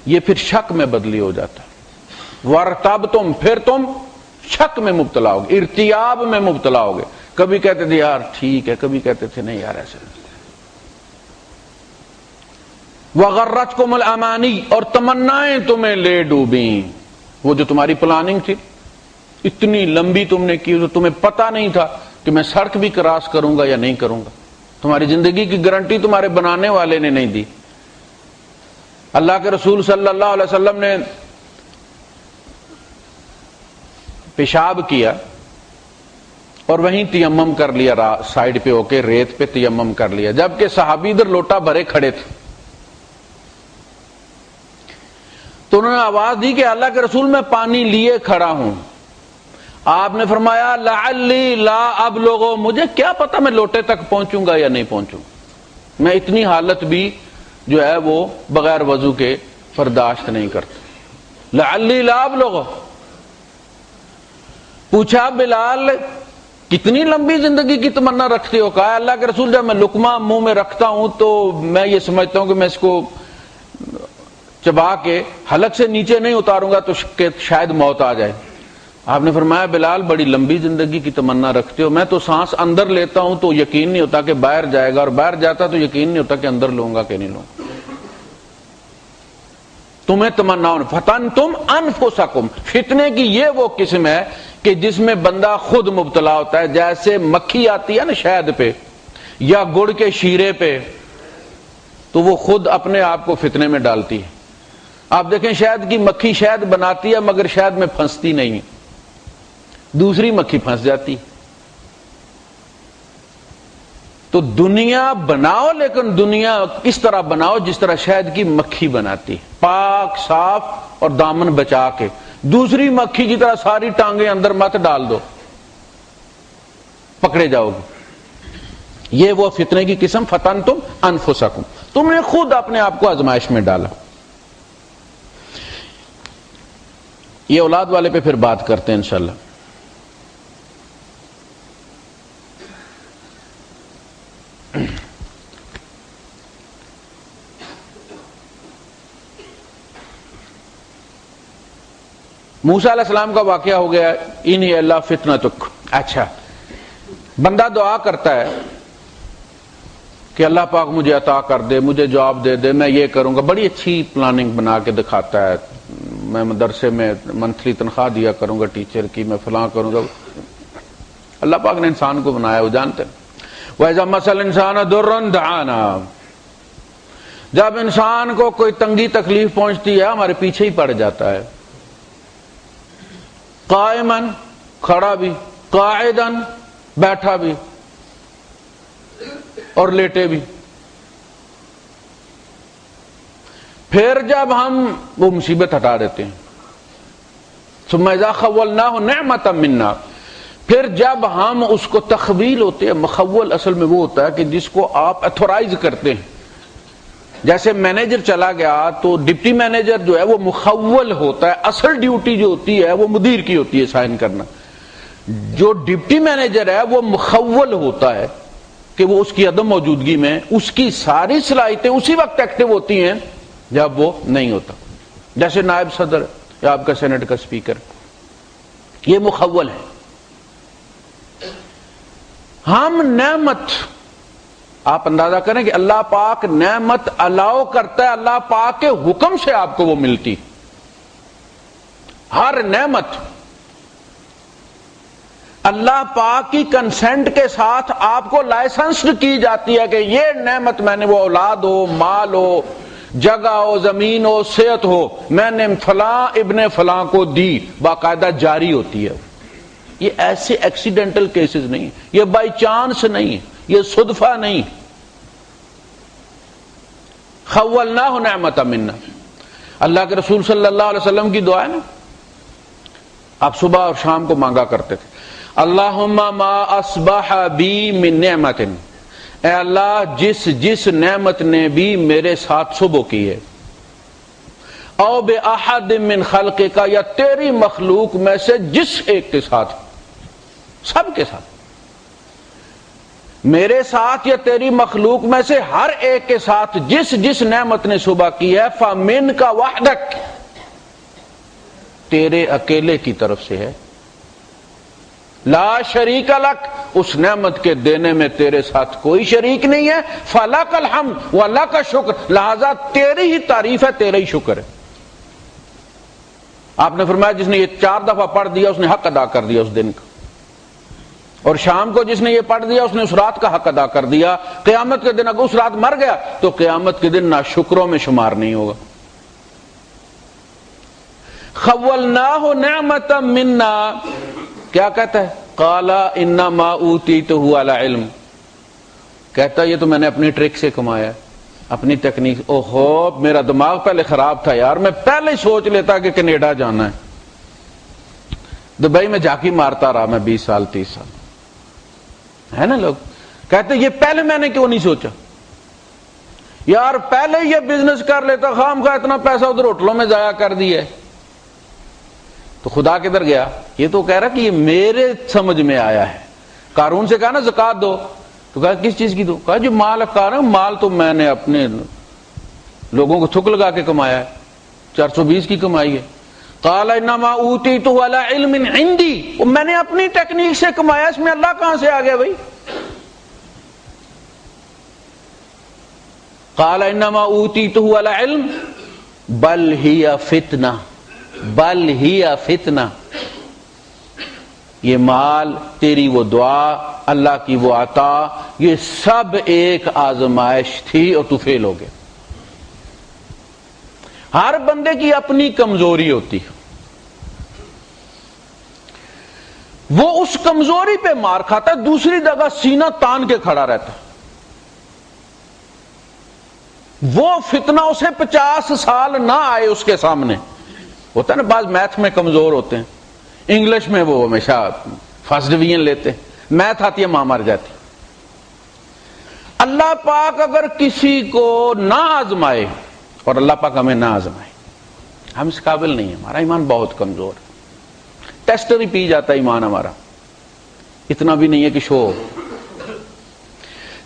A: یہ پھر شک میں بدلی ہو جاتا ہے. ورتبتم، پھر تم شک میں مبتلا ہوگے، ارتیاب میں مبتلا ہوگے. کبھی کہتے تھے یار ٹھیک ہے، کبھی کہتے تھے نہیں یار ایسے. وغرتکم الامانی، اور تمنائیں تمہیں لے ڈوبیں. وہ جو تمہاری پلاننگ تھی اتنی لمبی تم نے کی، تو تمہیں پتہ نہیں تھا کہ میں سڑک بھی کراس کروں گا یا نہیں کروں گا. تمہاری زندگی کی گارنٹی تمہارے بنانے والے نے نہیں دی. اللہ کے رسول صلی اللہ علیہ وسلم نے پیشاب کیا اور وہیں تیمم کر لیا، سائیڈ پہ ہو کے ریت پہ تیمم کر لیا، جبکہ صحابی ادھر لوٹا بھرے کھڑے تھے. تو انہوں نے آواز دی کہ اللہ کے رسول میں پانی لیے کھڑا ہوں. آپ نے فرمایا لعلی لا ابلغ، مجھے کیا پتا میں لوٹے تک پہنچوں گا یا نہیں پہنچوں، میں اتنی حالت بھی جو ہے وہ بغیر وضو کے برداشت نہیں کرتا. لعلی لا ابلغ. پوچھا بلال کتنی لمبی زندگی کی تمنا رکھتے ہو؟ کہا اللہ کے رسول جب میں لقمہ منہ میں رکھتا ہوں تو میں یہ سمجھتا ہوں کہ میں اس کو چبا کے حلق سے نیچے نہیں اتاروں گا تو شاید موت آ جائے۔ آپ نے فرمایا بلال بڑی لمبی زندگی کی تمنا رکھتے ہو، میں تو سانس اندر لیتا ہوں تو یقین نہیں ہوتا کہ باہر جائے گا، اور باہر جاتا تو یقین نہیں ہوتا کہ اندر لوں گا کہ نہیں لوں گا۔ تمہیں تمنا فتنتم انفسکم، فتنے کی یہ وہ قسم ہے کہ جس میں بندہ خود مبتلا ہوتا ہے، جیسے مکھی آتی ہے نا شہد پہ یا گڑ کے شیرے پہ، تو وہ خود اپنے آپ کو فتنے میں ڈالتی ہے۔ آپ دیکھیں شہد کی مکھی شہد بناتی ہے مگر شہد میں پھنستی نہیں ہے، دوسری مکھی پھنس جاتی۔ تو دنیا بناؤ لیکن دنیا اس طرح بناؤ جس طرح شہد کی مکھی بناتی، پاک صاف اور دامن بچا کے، دوسری مکھی کی طرح ساری ٹانگیں اندر مت ڈال دو، پکڑے جاؤ گے۔ یہ وہ فتنے کی قسم فتنتم انفسکم، تم نے خود اپنے آپ کو آزمائش میں ڈالا۔ یہ اولاد والے پہ پھر بات کرتے ہیں انشاءاللہ۔ موسیٰ علیہ السلام کا واقعہ ہو گیا، انہی اللہ فتنتک۔ اچھا، بندہ دعا کرتا ہے کہ اللہ پاک مجھے عطا کر دے، مجھے جواب دے دے، میں یہ کروں گا، بڑی اچھی پلاننگ بنا کے دکھاتا ہے، میں مدرسے میں منتھلی تنخواہ دیا کروں گا ٹیچر کی، میں فلاں کروں گا۔ اللہ پاک نے انسان کو بنایا، وہ جانتے ہیں وَإِذَا مَسَّ الْإِنسَانَ ضُرٌّ دَعَانَا، جب انسان کو کوئی تنگی تکلیف پہنچتی ہے ہمارے پیچھے ہی پڑ جاتا ہے، قائماً کھڑا بھی، قاعداً بیٹھا بھی، اور لیٹے بھی۔ پھر جب ہم وہ مصیبت ہٹا دیتے ہیں، ثم اذا خولناہ نعمۃ منا، پھر جب ہم اس کو تخویل ہوتے ہیں، مخول اصل میں وہ ہوتا ہے کہ جس کو آپ ایتھورائز کرتے ہیں، جیسے مینیجر چلا گیا تو ڈپٹی مینیجر جو ہے وہ مخول ہوتا ہے، اصل ڈیوٹی جو ہوتی ہے وہ مدیر کی ہوتی ہے سائن کرنا، جو ڈپٹی مینیجر ہے وہ مخول ہوتا ہے کہ وہ اس کی عدم موجودگی میں اس کی ساری صلاحیتیں اسی وقت ایکٹیو ہوتی ہیں جب وہ نہیں ہوتا، جیسے نائب صدر یا آپ کا سینٹ کا سپیکر، یہ مخول ہے۔ ہم نعمت، آپ اندازہ کریں کہ اللہ پاک نعمت الاؤ کرتا ہے، اللہ پاک کے حکم سے آپ کو وہ ملتی، ہر نعمت اللہ پاک کی کنسنٹ کے ساتھ آپ کو لائسنسڈ کی جاتی ہے کہ یہ نعمت میں نے، وہ اولاد ہو، مال ہو، جگہ ہو، زمین ہو، صحت ہو، میں نے فلاں ابن فلاں کو دی، باقاعدہ جاری ہوتی ہے۔ یہ ایسے ایکسیڈنٹل کیسز نہیں، یہ بائی چانس نہیں، یہ صدفہ نہیں۔ خولناہ نعمۃ منا، اللہ کے رسول صلی اللہ علیہ وسلم کی دعا ہے نا، آپ صبح اور شام کو مانگا کرتے تھے، اللہم ما اصبح بی من نعمت، اے اللہ جس نعمت نے بھی میرے ساتھ صبح کی ہے، او بے احد من خلقک، یا تیری مخلوق میں سے جس ایک کے ساتھ، سب کے ساتھ، میرے ساتھ یا تیری مخلوق میں سے ہر ایک کے ساتھ جس نعمت نے صبح کی ہے، فمنک وحدک، تیرے اکیلے کی طرف سے ہے، لا شریک لک، اس نعمت کے دینے میں تیرے ساتھ کوئی شریک نہیں ہے، فلک الحمد ولک الشکر، لہذا تیری ہی تعریف ہے، تیرا ہی شکر ہے۔ آپ نے فرمایا جس نے یہ 4 دفعہ پڑھ دیا اس نے حق ادا کر دیا اس دن کا، اور شام کو جس نے یہ پڑھ دیا اس نے اس رات کا حق ادا کر دیا۔ قیامت کے دن اگر اس رات مر گیا تو قیامت کے دن ناشکروں میں شمار نہیں ہوگا۔ خولناہ نعمۃ منا، کیا کہتا ہے؟ قال انما اوتیتہ علی علم، کہتا ہے یہ تو میں نے اپنی ٹرک سے کمایا ہے، اپنی تکنیک۔ اوہو، میرا دماغ پہلے خراب تھا یار، میں پہلے ہی سوچ لیتا کہ کینیڈا جانا ہے، دبئی میں جھانکی مارتا رہا میں 20 سال 30 سال، ہے نا۔ لوگ کہتے یہ پہلے میں نے کیوں نہیں سوچا یار، پہلے یہ بزنس کر لیتا، خام خواہ اتنا پیسہ ادھر ہوٹلوں میں ضائع کر دیا ہے۔ تو تو خدا کدھر گیا؟ یہ تو کہہ رہا کہ یہ میرے سمجھ میں آیا ہے. قارون سے کہا نا زکات دو، تو کہا کس چیز کی دو؟ کہا جو مال کہا مال تو میں نے اپنے لوگوں کو تھک لگا کے کمایا ہے، 420 کی کمائی ہے. قال انما اوتیتہ علی علم عندی، میں نے اپنی ٹیکنیک سے کمایا، اس میں اللہ کہاں سے آ گیا بھائی؟ قال انما اوتیتہ علی علم بل ہی فتنہ، بل ہی فتنہ، یہ مال، تیری وہ دعا، اللہ کی وہ عطا، یہ سب ایک آزمائش تھی اور تو فیل ہو گیا. ہر بندے کی اپنی کمزوری ہوتی ہے، وہ اس کمزوری پہ مار کھاتا ہے، دوسری جگہ سینہ تان کے کھڑا رہتا ہے. وہ فتنہ اسے 50 سال نہ آئے اس کے سامنے. ہوتا ہے نا بعض میتھ میں کمزور ہوتے ہیں، انگلش میں وہ ہمیشہ فرسٹ ڈویژن لیتے ہیں، میتھ آتی ہے ماں مر جاتی. اللہ پاک اگر کسی کو نہ آزمائے، اور اللہ پاک ہمیں نہ آزمائے، ہم اس قابل نہیں ہیں، ہمارا ایمان بہت کمزور ہے، ٹیسٹر ہی پی جاتا ہے ایمان ہمارا، اتنا بھی نہیں ہے کہ شو.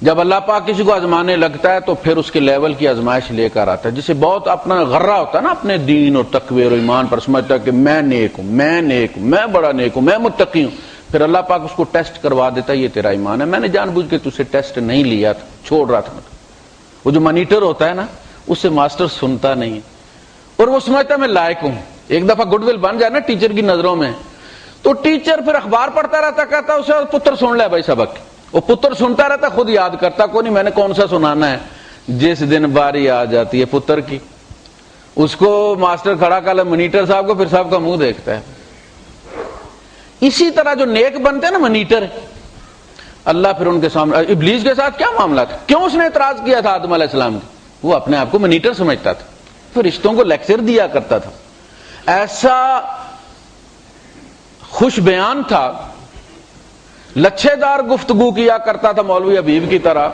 A: جب اللہ پاک کسی کو آزمانے لگتا ہے تو پھر اس کے لیول کی آزمائش لے کر آتا ہے. جسے بہت اپنا غرہ ہوتا ہے نا اپنے دین اور تقوی اور ایمان پر، سمجھتا ہے کہ میں نیک ہوں، میں نیک ہوں، میں بڑا نیک ہوں، میں متقی ہوں، پھر اللہ پاک اس کو ٹیسٹ کروا دیتا ہے، یہ تیرا ایمان ہے، میں نے جان بوجھ کے تجھے ٹیسٹ نہیں لیا تھا، چھوڑ رہا تھا. وہ جو مانیٹر ہوتا ہے نا، اس سے ماسٹر سنتا نہیں ہے اور وہ سمجھتا ہے میں لائق ہوں. ایک دفعہ گڈ ول بن جائے نا ٹیچر کی نظروں میں، تو ٹیچر پھر اخبار پڑھتا رہتا، کہتا اسے پتر سن لے بھائی سبق. وہ پتر سنتا رہتا، خود یاد کرتا کوئی نہیں، میں نے کون سا سنانا ہے. جس دن باری آ جاتی ہے پتر کی، اس کو ماسٹر کھڑا کر لے مانیٹر صاحب کو، پھر صاحب کا منہ دیکھتا ہے. اسی طرح جو نیک بنتے ہیں نا مانیٹر، اللہ پھر ان کے سامنے. ابلیس کے ساتھ کیا معاملہ تھا؟ کیوں اس نے اعتراض کیا تھا آدم علیہ السلام کی؟ وہ اپنے آپ کو مانیٹر سمجھتا تھا، فرشتوں کو لیکچر دیا کرتا تھا، ایسا خوش بیان تھا، لچھے دار گفتگو کیا کرتا تھا مولوی حبیب کی طرح.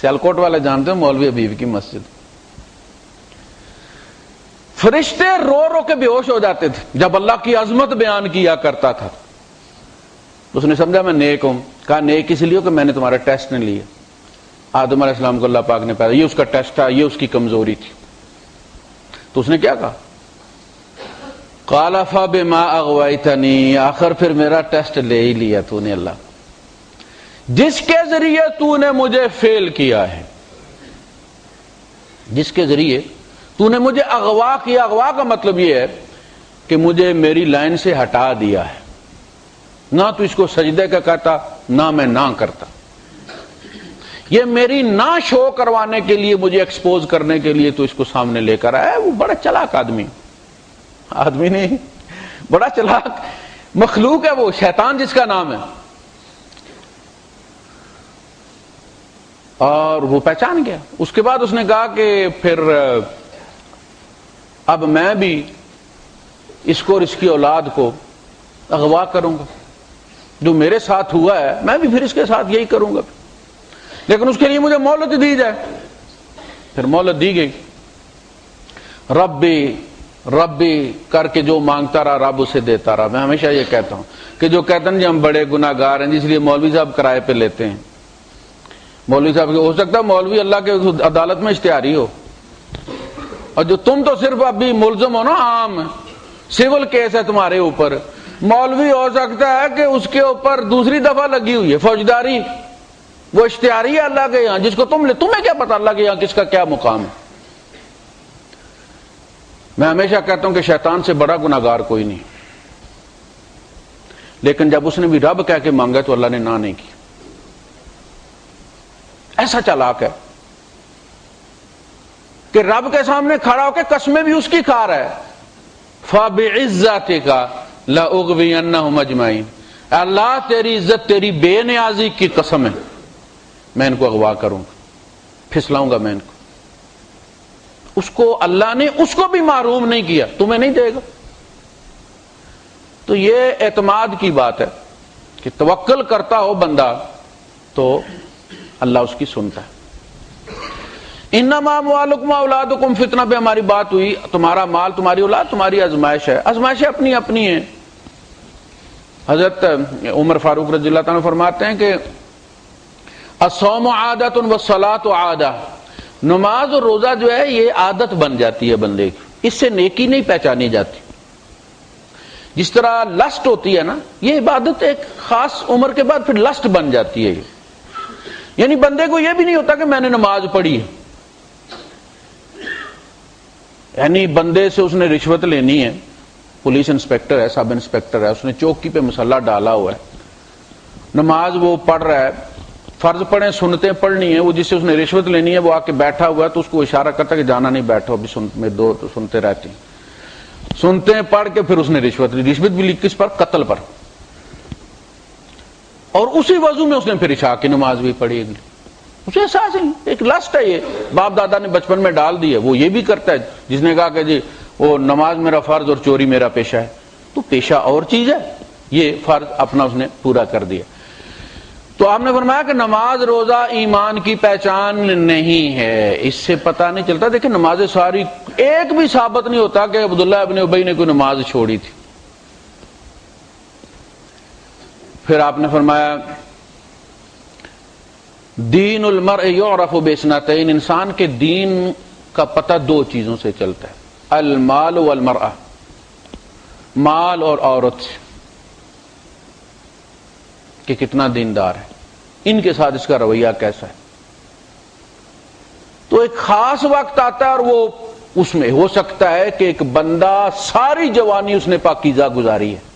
A: سیالکوٹ والے جانتے ہیں مولوی حبیب کی مسجد، فرشتے رو رو کے بے ہوش ہو جاتے تھے جب اللہ کی عظمت بیان کیا کرتا تھا. اس نے سمجھا میں نیک ہوں. کہا نیک اس لیے کہ میں نے تمہارا ٹیسٹ نہیں لیا. آدم علیہ السلام کو اللہ پاک نے پیدا، یہ اس کا ٹیسٹ تھا، یہ اس کی کمزوری تھی. تو اس نے کیا کہا؟ قال فبما اغویتنی، آخر پھر میرا ٹیسٹ لے ہی لیا تو نے اللہ، جس کے ذریعے تو نے مجھے فیل کیا ہے، جس کے ذریعے تو نے مجھے اغوا کیا. اغوا کا مطلب یہ ہے کہ مجھے میری لائن سے ہٹا دیا ہے. نہ تو اس کو سجدے کا کہتا، نہ میں نہ کرتا. یہ میری نہ شو کروانے کے لیے، مجھے ایکسپوز کرنے کے لیے تو اس کو سامنے لے کر آیا. وہ بڑا چلاک آدمی نہیں، بڑا چلاک مخلوق ہے وہ، شیطان جس کا نام ہے. اور وہ پہچان گیا. اس کے بعد اس نے کہا کہ پھر اب میں بھی اس کو اور اس کی اولاد کو اغوا کروں گا. جو میرے ساتھ ہوا ہے میں بھی پھر اس کے ساتھ یہی کروں گا، لیکن اس کے لیے مجھے مہلت دی جائے. پھر مہلت دی گئی. ربی ربی کر کے جو مانگتا رہا رب اسے دیتا رہا. میں ہمیشہ یہ کہتا ہوں کہ جو کہتے ہیں جی ہم بڑے گناہ گار ہیں، اس لیے مولوی صاحب کرائے پہ لیتے ہیں. مولوی صاحب ہو سکتا ہے مولوی اللہ کے عدالت میں اشتہاری ہو، اور جو تم تو صرف ابھی ملزم ہو نا، عام سول کیس ہے تمہارے اوپر. مولوی ہو سکتا ہے کہ اس کے اوپر دوسری دفعہ لگی ہوئی ہے فوجداری، وہ اشتہاری ہے اللہ کے یہاں، جس کو تمہیں کیا پتا اللہ کے یہاں کس کا کیا مقام ہے. میں ہمیشہ کہتا ہوں کہ شیطان سے بڑا گناہ گار کوئی نہیں، لیکن جب اس نے بھی رب کہہ کے مانگا تو اللہ نے نہ نہیں کی. ایسا چالاک ہے کہ رب کے سامنے کھڑا ہو کے قسمیں بھی اس کی کھا رہا ہے. فَبِعِزَّتِكَ لَأُغْوِيَنَّهُمْ أَجْمَعِينَ، اللہ تیری عزت، تیری بے نیازی کی قسم ہے، میں ان کو اغوا کروں گا، پھسلاؤں گا میں ان کو. اس کو اللہ نے اس کو بھی محروم نہیں کیا، تمہیں نہیں دے گا. تو یہ اعتماد کی بات ہے کہ توکل کرتا ہو بندہ تو اللہ اس کی سنتا ہے. انما اموالکم اولادکم فتنہ پہ ہماری بات ہوئی. تمہارا مال تمہاری اولاد تمہاری آزمائش ہے. آزمائشیں اپنی اپنی ہیں. حضرت عمر فاروق رضی اللہ تعالیٰ فرماتے ہیں کہ الصوم عادۃ والصلاۃ عادہ، نماز اور روزہ جو ہے یہ عادت بن جاتی ہے بندے کی، اس سے نیکی نہیں پہچانی جاتی. جس طرح لسٹ ہوتی ہے نا، یہ عبادت ایک خاص عمر کے بعد پھر لسٹ بن جاتی ہے. یعنی بندے کو یہ بھی نہیں ہوتا کہ میں نے نماز پڑھی ہے، یعنی بندے سے اس نے رشوت لینی ہے، پولیس انسپیکٹر ہے، سب انسپیکٹر ہے، اس نے چوکی پہ مسلح ڈالا ہوا ہے، نماز وہ پڑھ رہا ہے، فرض پڑھیں سنتیں پڑھنی ہے، وہ جس سے اس نے رشوت لینی ہے وہ آ کے بیٹھا ہوا ہے تو اس کو اشارہ کرتا ہے کہ جانا نہیں، بیٹھو ابھی میں دو سنتے رہتی ہیں. سنتے پڑھ کے پھر اس نے رشوت لی. رشوت بھی لی کس پر؟ قتل پر. اور اسی وضو میں اس نے پھر عشاء کی نماز بھی پڑھی. اسے احساس نہیں، ایک لسٹ ہے، یہ باپ دادا نے بچپن میں ڈال دی ہے. وہ یہ بھی کرتا ہے جس نے کہا کہ جی وہ نماز میرا فرض اور چوری میرا پیشہ ہے. تو پیشہ اور چیز ہے، یہ فرض اپنا اس نے پورا کر دیا. تو آپ نے فرمایا کہ نماز روزہ ایمان کی پہچان نہیں ہے، اس سے پتہ نہیں چلتا. دیکھیں نمازیں ساری ایک بھی ثابت نہیں ہوتا کہ عبداللہ ابن ابی نے کوئی نماز چھوڑی تھی. پھر آپ نے فرمایا دین المرء یعرف باثنتین، انسان کے دین کا پتہ دو چیزوں سے چلتا ہے، المال والمرأہ، مال اور عورت سے، کہ کتنا دیندار ہے، ان کے ساتھ اس کا رویہ کیسا ہے. تو ایک خاص وقت آتا ہے اور وہ اس میں ہو سکتا ہے کہ ایک بندہ ساری جوانی اس نے پاکیزہ گزاری ہے،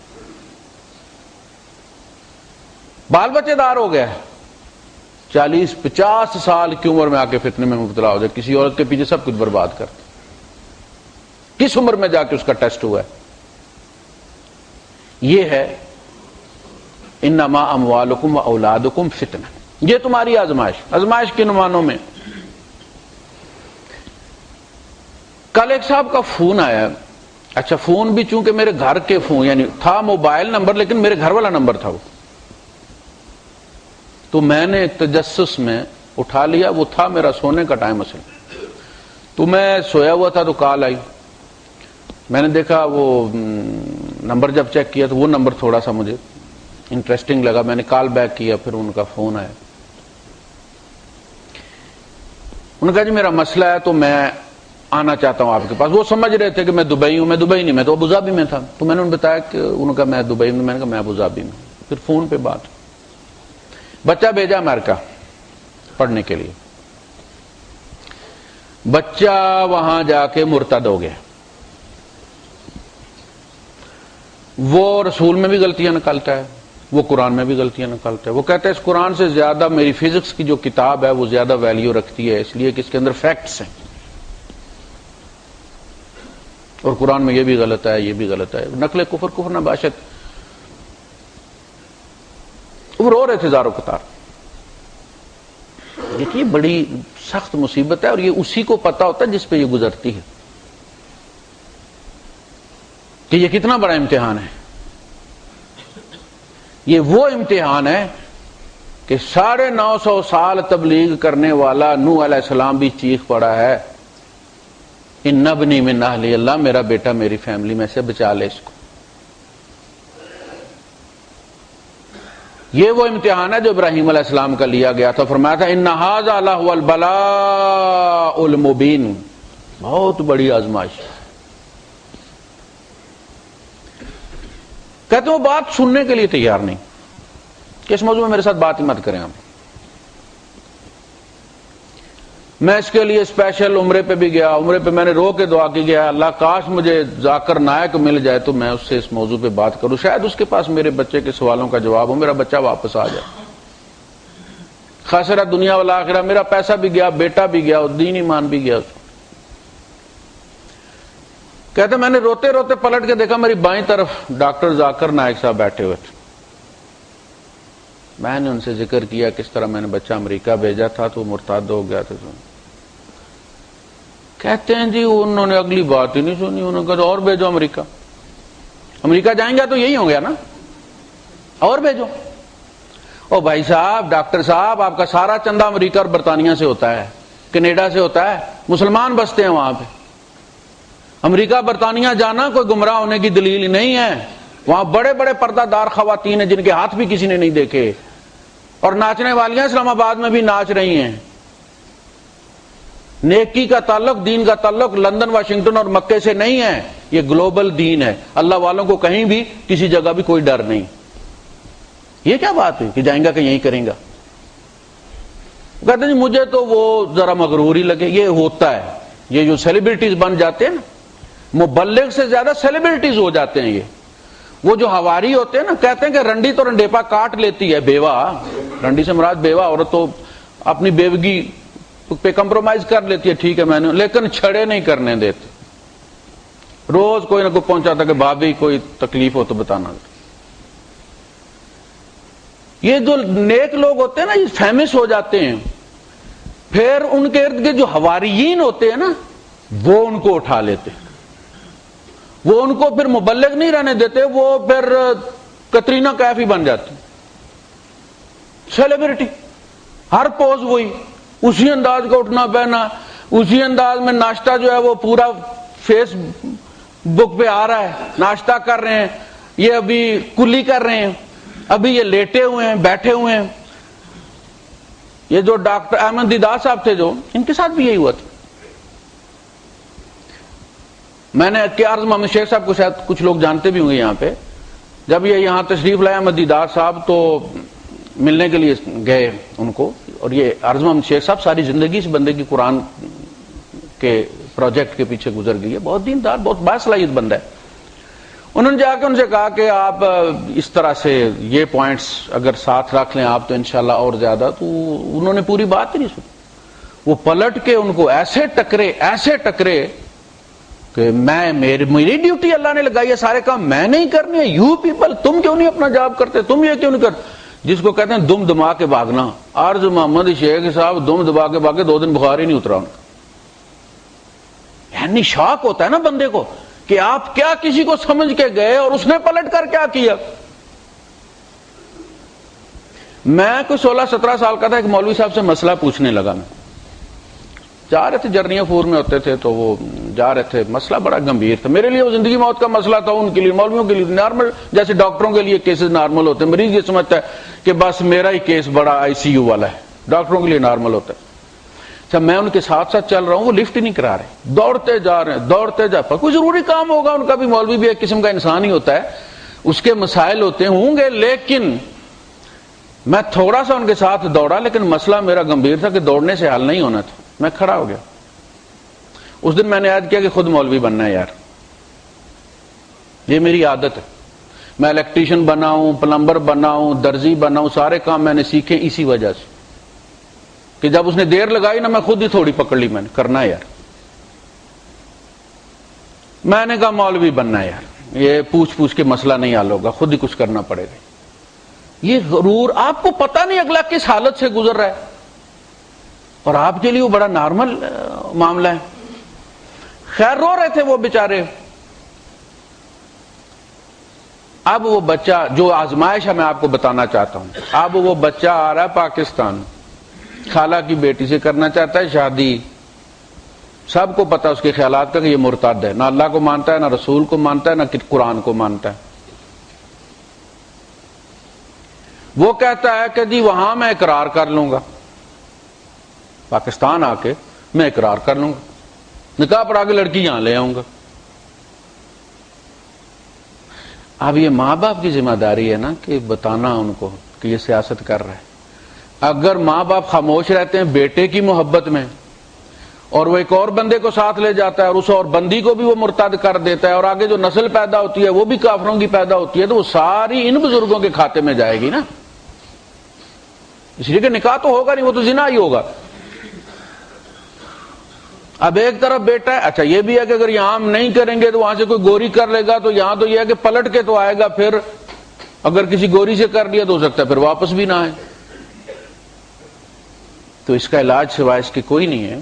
A: بال بچے دار ہو گیا ہے، 40-50 سال کی عمر میں آ کے فتنے میں مبتلا ہو جائے، کسی عورت کے پیچھے سب کچھ برباد کرتے. کس عمر میں جا کے اس کا ٹیسٹ ہوا ہے؟ یہ ہے انما اموالکم و اولادکم فتنہ، یہ تمہاری آزمائش. آزمائش کے معنوں میں کل ایک صاحب کا فون آیا. اچھا فون بھی چونکہ میرے گھر کے فون یعنی تھا موبائل نمبر لیکن میرے گھر والا نمبر تھا وہ، تو میں نے تجسس میں اٹھا لیا. وہ تھا میرا سونے کا ٹائم اصل، تو میں سویا ہوا تھا تو کال آئی. میں نے دیکھا وہ نمبر جب چیک کیا تو وہ نمبر تھوڑا سا مجھے انٹرسٹنگ لگا. میں نے کال بیک کیا، پھر ان کا فون آیا. انہوں نے کہا جی میرا مسئلہ ہے تو میں آنا چاہتا ہوں آپ کے پاس. وہ سمجھ رہے تھے کہ میں دبئی ہوں. میں دبئی نہیں، میں تو ابوظہبی میں تھا. تو میں نے انہیں بتایا کہ انہوں نے کہا میں دبئی میں، میں نے کہا میں ابوظہبی میں. پھر فون پہ بات، بچہ بھیجا امریکہ پڑھنے کے لیے. بچہ وہاں جا کے مرتد ہو گیا. وہ رسول میں بھی غلطیاں نکالتا ہے، وہ قرآن میں بھی غلطیاں نکالتا ہے. وہ کہتا ہے اس قرآن سے زیادہ میری فزکس کی جو کتاب ہے وہ زیادہ ویلیو رکھتی ہے، اس لیے کہ اس کے اندر فیکٹس ہیں، اور قرآن میں یہ بھی غلط ہے یہ بھی غلط ہے. نقل کفر نباشت. وہ رو رہے تھے زاروں قطار. دیکھیے بڑی سخت مصیبت ہے، اور یہ اسی کو پتا ہوتا ہے جس پہ یہ گزرتی ہے کہ یہ کتنا بڑا امتحان ہے. یہ وہ امتحان ہے کہ 950 سال تبلیغ کرنے والا نوح علیہ السلام بھی چیخ پڑا ہے ان ابنی من اہلی، اللہ میرا بیٹا میری فیملی میں سے بچا لے اس کو. یہ وہ امتحان ہے جو ابراہیم علیہ السلام کا لیا گیا تھا. فرمایا تھا ان ھذا لہو البلاء المبین، بہت بڑی آزمائش. کہتے ہیں وہ بات سننے کے لیے تیار نہیں کہ اس موضوع میں میرے ساتھ بات ہی مت کریں آپ. میں اس کے لیے اسپیشل عمرے پہ بھی گیا. عمرے پہ میں نے رو کے دعا کی گیا اللہ کاش مجھے ذاکر نائک مل جائے تو میں اس سے اس موضوع پہ بات کروں، شاید اس کے پاس میرے بچے کے سوالوں کا جواب ہو، میرا بچہ واپس آ جائے. خاسرہ دنیا والآخرہ، میرا پیسہ بھی گیا، بیٹا بھی گیا، اور دین ایمان بھی گیا. کہتے میں نے روتے روتے پلٹ کے دیکھا میری بائیں طرف ڈاکٹر ذاکر نائک صاحب بیٹھے ہوئے تھے. میں نے ان سے ذکر کیا کس طرح میں نے بچہ امریکہ بھیجا تھا تو مرتد ہو گیا تھا. کہتے ہیں جی انہوں نے اگلی بات ہی نہیں سنی. انہوں نے کہا اور بھیجو امریکہ. امریکہ جائیں گے تو یہی ہو گیا نا، اور بھیجو. او بھائی صاحب ڈاکٹر صاحب آپ کا سارا چندہ امریکہ اور برطانیہ سے ہوتا ہے، کینیڈا سے ہوتا ہے، مسلمان بستے ہیں وہاں پہ۔ امریکہ برطانیہ جانا کوئی گمراہ ہونے کی دلیل نہیں ہے، وہاں بڑے بڑے پردہ دار خواتین ہیں جن کے ہاتھ بھی کسی نے نہیں دیکھے، اور ناچنے والیاں اسلام آباد میں بھی ناچ رہی ہیں۔ نیکی کا تعلق، دین کا تعلق لندن، واشنگٹن اور مکے سے نہیں ہے، یہ گلوبل دین ہے۔ اللہ والوں کو کہیں بھی کسی جگہ بھی کوئی ڈر نہیں۔ یہ کیا بات ہے کہ جائیں گا کہ یہیں کریں گا؟ کہتے ہیں مجھے تو وہ ذرا مغرور ہی لگے۔ یہ ہوتا ہے، یہ جو سیلیبریٹیز بن جاتے ہیں نا، مبلغ سے زیادہ سیلیبریٹیز ہو جاتے ہیں۔ یہ وہ جو ہواری ہوتے ہیں نا، کہتے ہیں کہ رنڈی تو رنڈیپا کاٹ لیتی ہے، بیوہ، رنڈی سے مراد بیوہ عورت تو اپنی بیوگی پہ کمپرومائز کر لیتی ہے، ٹھیک ہے میں نے، لیکن چھڑے نہیں کرنے دیتے۔ روز کوئی نہ کوئی پہنچاتا کہ بھابھی کوئی تکلیف ہو تو بتانا۔ یہ جو نیک لوگ ہوتے ہیں نا، یہ فیمس ہو جاتے ہیں، پھر ان کے ارد گرد جو حواریین ہوتے ہیں نا، وہ ان کو اٹھا لیتے ہیں، وہ ان کو پھر مبلغ نہیں رہنے دیتے، وہ پھر کترینہ کیف ہی بن جاتے ہیں، سیلیبریٹی، ہر پوز وہی، اسی انداز کا اٹھنا بہنا، اسی انداز میں ناشتہ جو ہے وہ پورا فیس بک پہ آ رہا ہے، ناشتہ کر رہے ہیں، یہ ابھی کلی کر رہے ہیں، ابھی یہ لیٹے ہوئے ہیں، بیٹھے ہوئے ہیں۔ یہ جو ڈاکٹر احمد دیدار صاحب تھے، جو ان کے ساتھ بھی یہی ہوا تھا۔ میں نے کیا عرض، محمد شیخ صاحب کو شاید کچھ لوگ جانتے بھی ہوں گے یہاں پہ، جب یہ یہاں تشریف لائے احمد دیدار صاحب تو ملنے کے لیے گئے ان کو، اور یہ عرض محمد شیخ صاحب ساری زندگی اس بندے کی قرآن کے پروجیکٹ کے پیچھے گزر گئی ہے، بہت دیندار، بہت باصلاحیت بندہ ہے۔ انہوں نے جا کے ان سے کہا کہ آپ اس طرح سے یہ پوائنٹس اگر ساتھ رکھ لیں آپ تو انشاءاللہ اور زیادہ، تو انہوں نے پوری بات ہی نہیں سنی۔ وہ پلٹ کے ان کو ایسے ٹکرے کہ میری ڈیوٹی اللہ نے لگائی ہے، سارے کام میں نہیں کرنے ہیں، یو پیپل تم کیوں نہیں اپنا جاب کرتے، تم یہ کیوں نہیں کرتے، جس کو کہتے ہیں دم دما کے بھاگنا۔ عرض محمد شیخ صاحب دم دبا کے بھاگے، 2 دن بخار ہی نہیں اترا ان کا۔ یعنی شاک ہوتا ہے نا بندے کو کہ آپ کیا کسی کو سمجھ کے گئے اور اس نے پلٹ کر کیا کیا۔ میں کوئی 16-17 سال کا تھا، ایک مولوی صاحب سے مسئلہ پوچھنے لگا، میں جا رہے تھے جرنیہ پور میں ہوتے تھے، تو وہ جا رہے تھے، مسئلہ بڑا گمبھیر تھا میرے لیے، وہ زندگی موت کا مسئلہ تھا، ان کے لیے مولویوں کے لیے نارمل، جیسے ڈاکٹروں کے لیے کیسز نارمل ہوتے ہیں، مریض یہ سمجھتا ہے کہ بس میرا ہی کیس بڑا ICU والا ہے، ڈاکٹروں کے لیے نارمل ہوتا ہے۔ اچھا میں ان کے ساتھ ساتھ چل رہا ہوں، وہ لفٹ ہی نہیں کرا رہے، دوڑتے جا رہے ہیں، دوڑتے جا رہے ہیں، کوئی ضروری کام ہوگا ان کا بھی، مولوی بھی ایک قسم کا انسان ہی ہوتا ہے، اس کے مسائل ہوتے ہوں گے، لیکن میں تھوڑا سا ان کے ساتھ دوڑا، لیکن مسئلہ میرا گمبھیر تھا کہ دوڑنے سے حل نہیں ہونا تھا۔ میں کھڑا ہو گیا، اس دن میں نے یاد کیا کہ خود مولوی بننا ہے یار، یہ میری عادت ہے، میں الیکٹریشین بناؤں، پلمبر بناؤں، درزی بناؤں، سارے کام میں نے سیکھے اسی وجہ سے کہ جب اس نے دیر لگائی نا، میں خود ہی تھوڑی پکڑ لی، میں نے کرنا ہے یار، میں نے کہا مولوی بننا ہے یار، یہ پوچھ کے مسئلہ نہیں حل ہوگا، خود ہی کچھ کرنا پڑے گا۔ یہ غرور، آپ کو پتہ نہیں اگلا کس حالت سے گزر رہا ہے، اور آپ کے لیے وہ بڑا نارمل معاملہ ہے۔ خیر رو رہے تھے وہ بیچارے۔ اب وہ بچہ، جو آزمائش ہے میں آپ کو بتانا چاہتا ہوں، اب وہ بچہ آ رہا ہے پاکستان، خالہ کی بیٹی سے کرنا چاہتا ہے شادی، سب کو پتا اس کے خیالات کا کہ یہ مرتد ہے، نہ اللہ کو مانتا ہے، نہ رسول کو مانتا ہے، نہ قرآن کو مانتا ہے۔ وہ کہتا ہے کہ جی وہاں میں اقرار کر لوں گا، پاکستان آ کے میں اقرار کر لوں گا، نکاح پڑھا کے لڑکی یہاں لے آؤں گا۔ اب یہ ماں باپ کی ذمہ داری ہے نا کہ بتانا ان کو کہ یہ سیاست کر رہا ہے۔ اگر ماں باپ خاموش رہتے ہیں بیٹے کی محبت میں، اور وہ ایک اور بندے کو ساتھ لے جاتا ہے اور اس اور بندی کو بھی وہ مرتد کر دیتا ہے، اور آگے جو نسل پیدا ہوتی ہے وہ بھی کافروں کی پیدا ہوتی ہے، تو وہ ساری ان بزرگوں کے کھاتے میں جائے گی نا، اس لیے کہ نکاح تو ہوگا نہیں، وہ تو زنا ہی ہوگا۔ اب ایک طرف بیٹا ہے، اچھا یہ بھی ہے کہ اگر یہاں ہم نہیں کریں گے تو وہاں سے کوئی گوری کر لے گا، تو یہاں تو یہ ہے کہ پلٹ کے تو آئے گا، پھر اگر کسی گوری سے کر لیا تو ہو سکتا ہے پھر واپس بھی نہ آئے۔ تو اس کا علاج سوائے اس کے کوئی نہیں ہے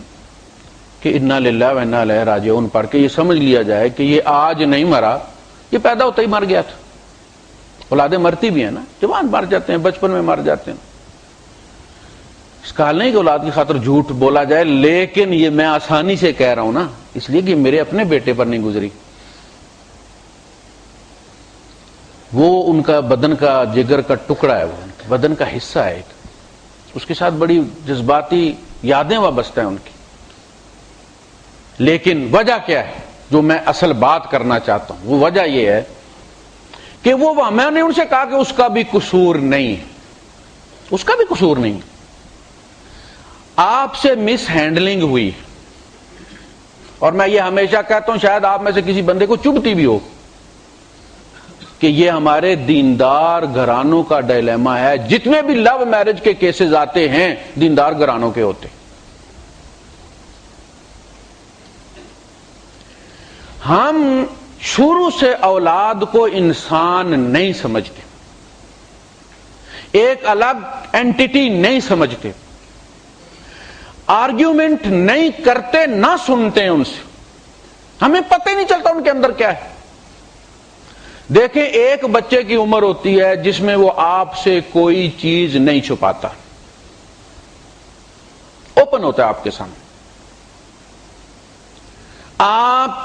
A: کہ انا للہ و انا الیہ راجعون پڑھ کے یہ سمجھ لیا جائے کہ یہ آج نہیں مرا، یہ پیدا ہوتا ہی مر گیا تھا۔ اولادیں مرتی بھی ہیں نا، جوان مر جاتے ہیں، بچپن میں مر جاتے ہیں۔ اس کا حال نہیں کہ اولاد کی خاطر جھوٹ بولا جائے، لیکن یہ میں آسانی سے کہہ رہا ہوں نا، اس لیے کہ میرے اپنے بیٹے پر نہیں گزری. وہ ان کا بدن کا جگر کا ٹکڑا ہے، وہ بدن کا حصہ ہے ایک، اس کے ساتھ بڑی جذباتی یادیں وابستہ ہیں ان کی. لیکن وجہ کیا ہے جو میں اصل بات کرنا چاہتا ہوں، وہ وجہ یہ ہے کہ میں نے ان سے کہا کہ اس کا بھی قصور نہیں ہے، اس کا بھی قصور نہیں. آپ سے مس ہینڈلنگ ہوئی، اور میں یہ ہمیشہ کہتا ہوں، شاید آپ میں سے کسی بندے کو چبھتی بھی ہو کہ یہ ہمارے دیندار گھرانوں کا ڈائلیما ہے. جتنے بھی لو میرج کے کیسز آتے ہیں دیندار گھرانوں کے ہوتے. ہم شروع سے اولاد کو انسان نہیں سمجھتے، ایک الگ اینٹیٹی نہیں سمجھتے، آرگیومنٹ نہیں کرتے، نہ سنتے ہیں ان سے، ہمیں پتہ ہی نہیں چلتا ان کے اندر کیا ہے. دیکھیں، ایک بچے کی عمر ہوتی ہے جس میں وہ آپ سے کوئی چیز نہیں چھپاتا، اوپن ہوتا ہے آپ کے سامنے. آپ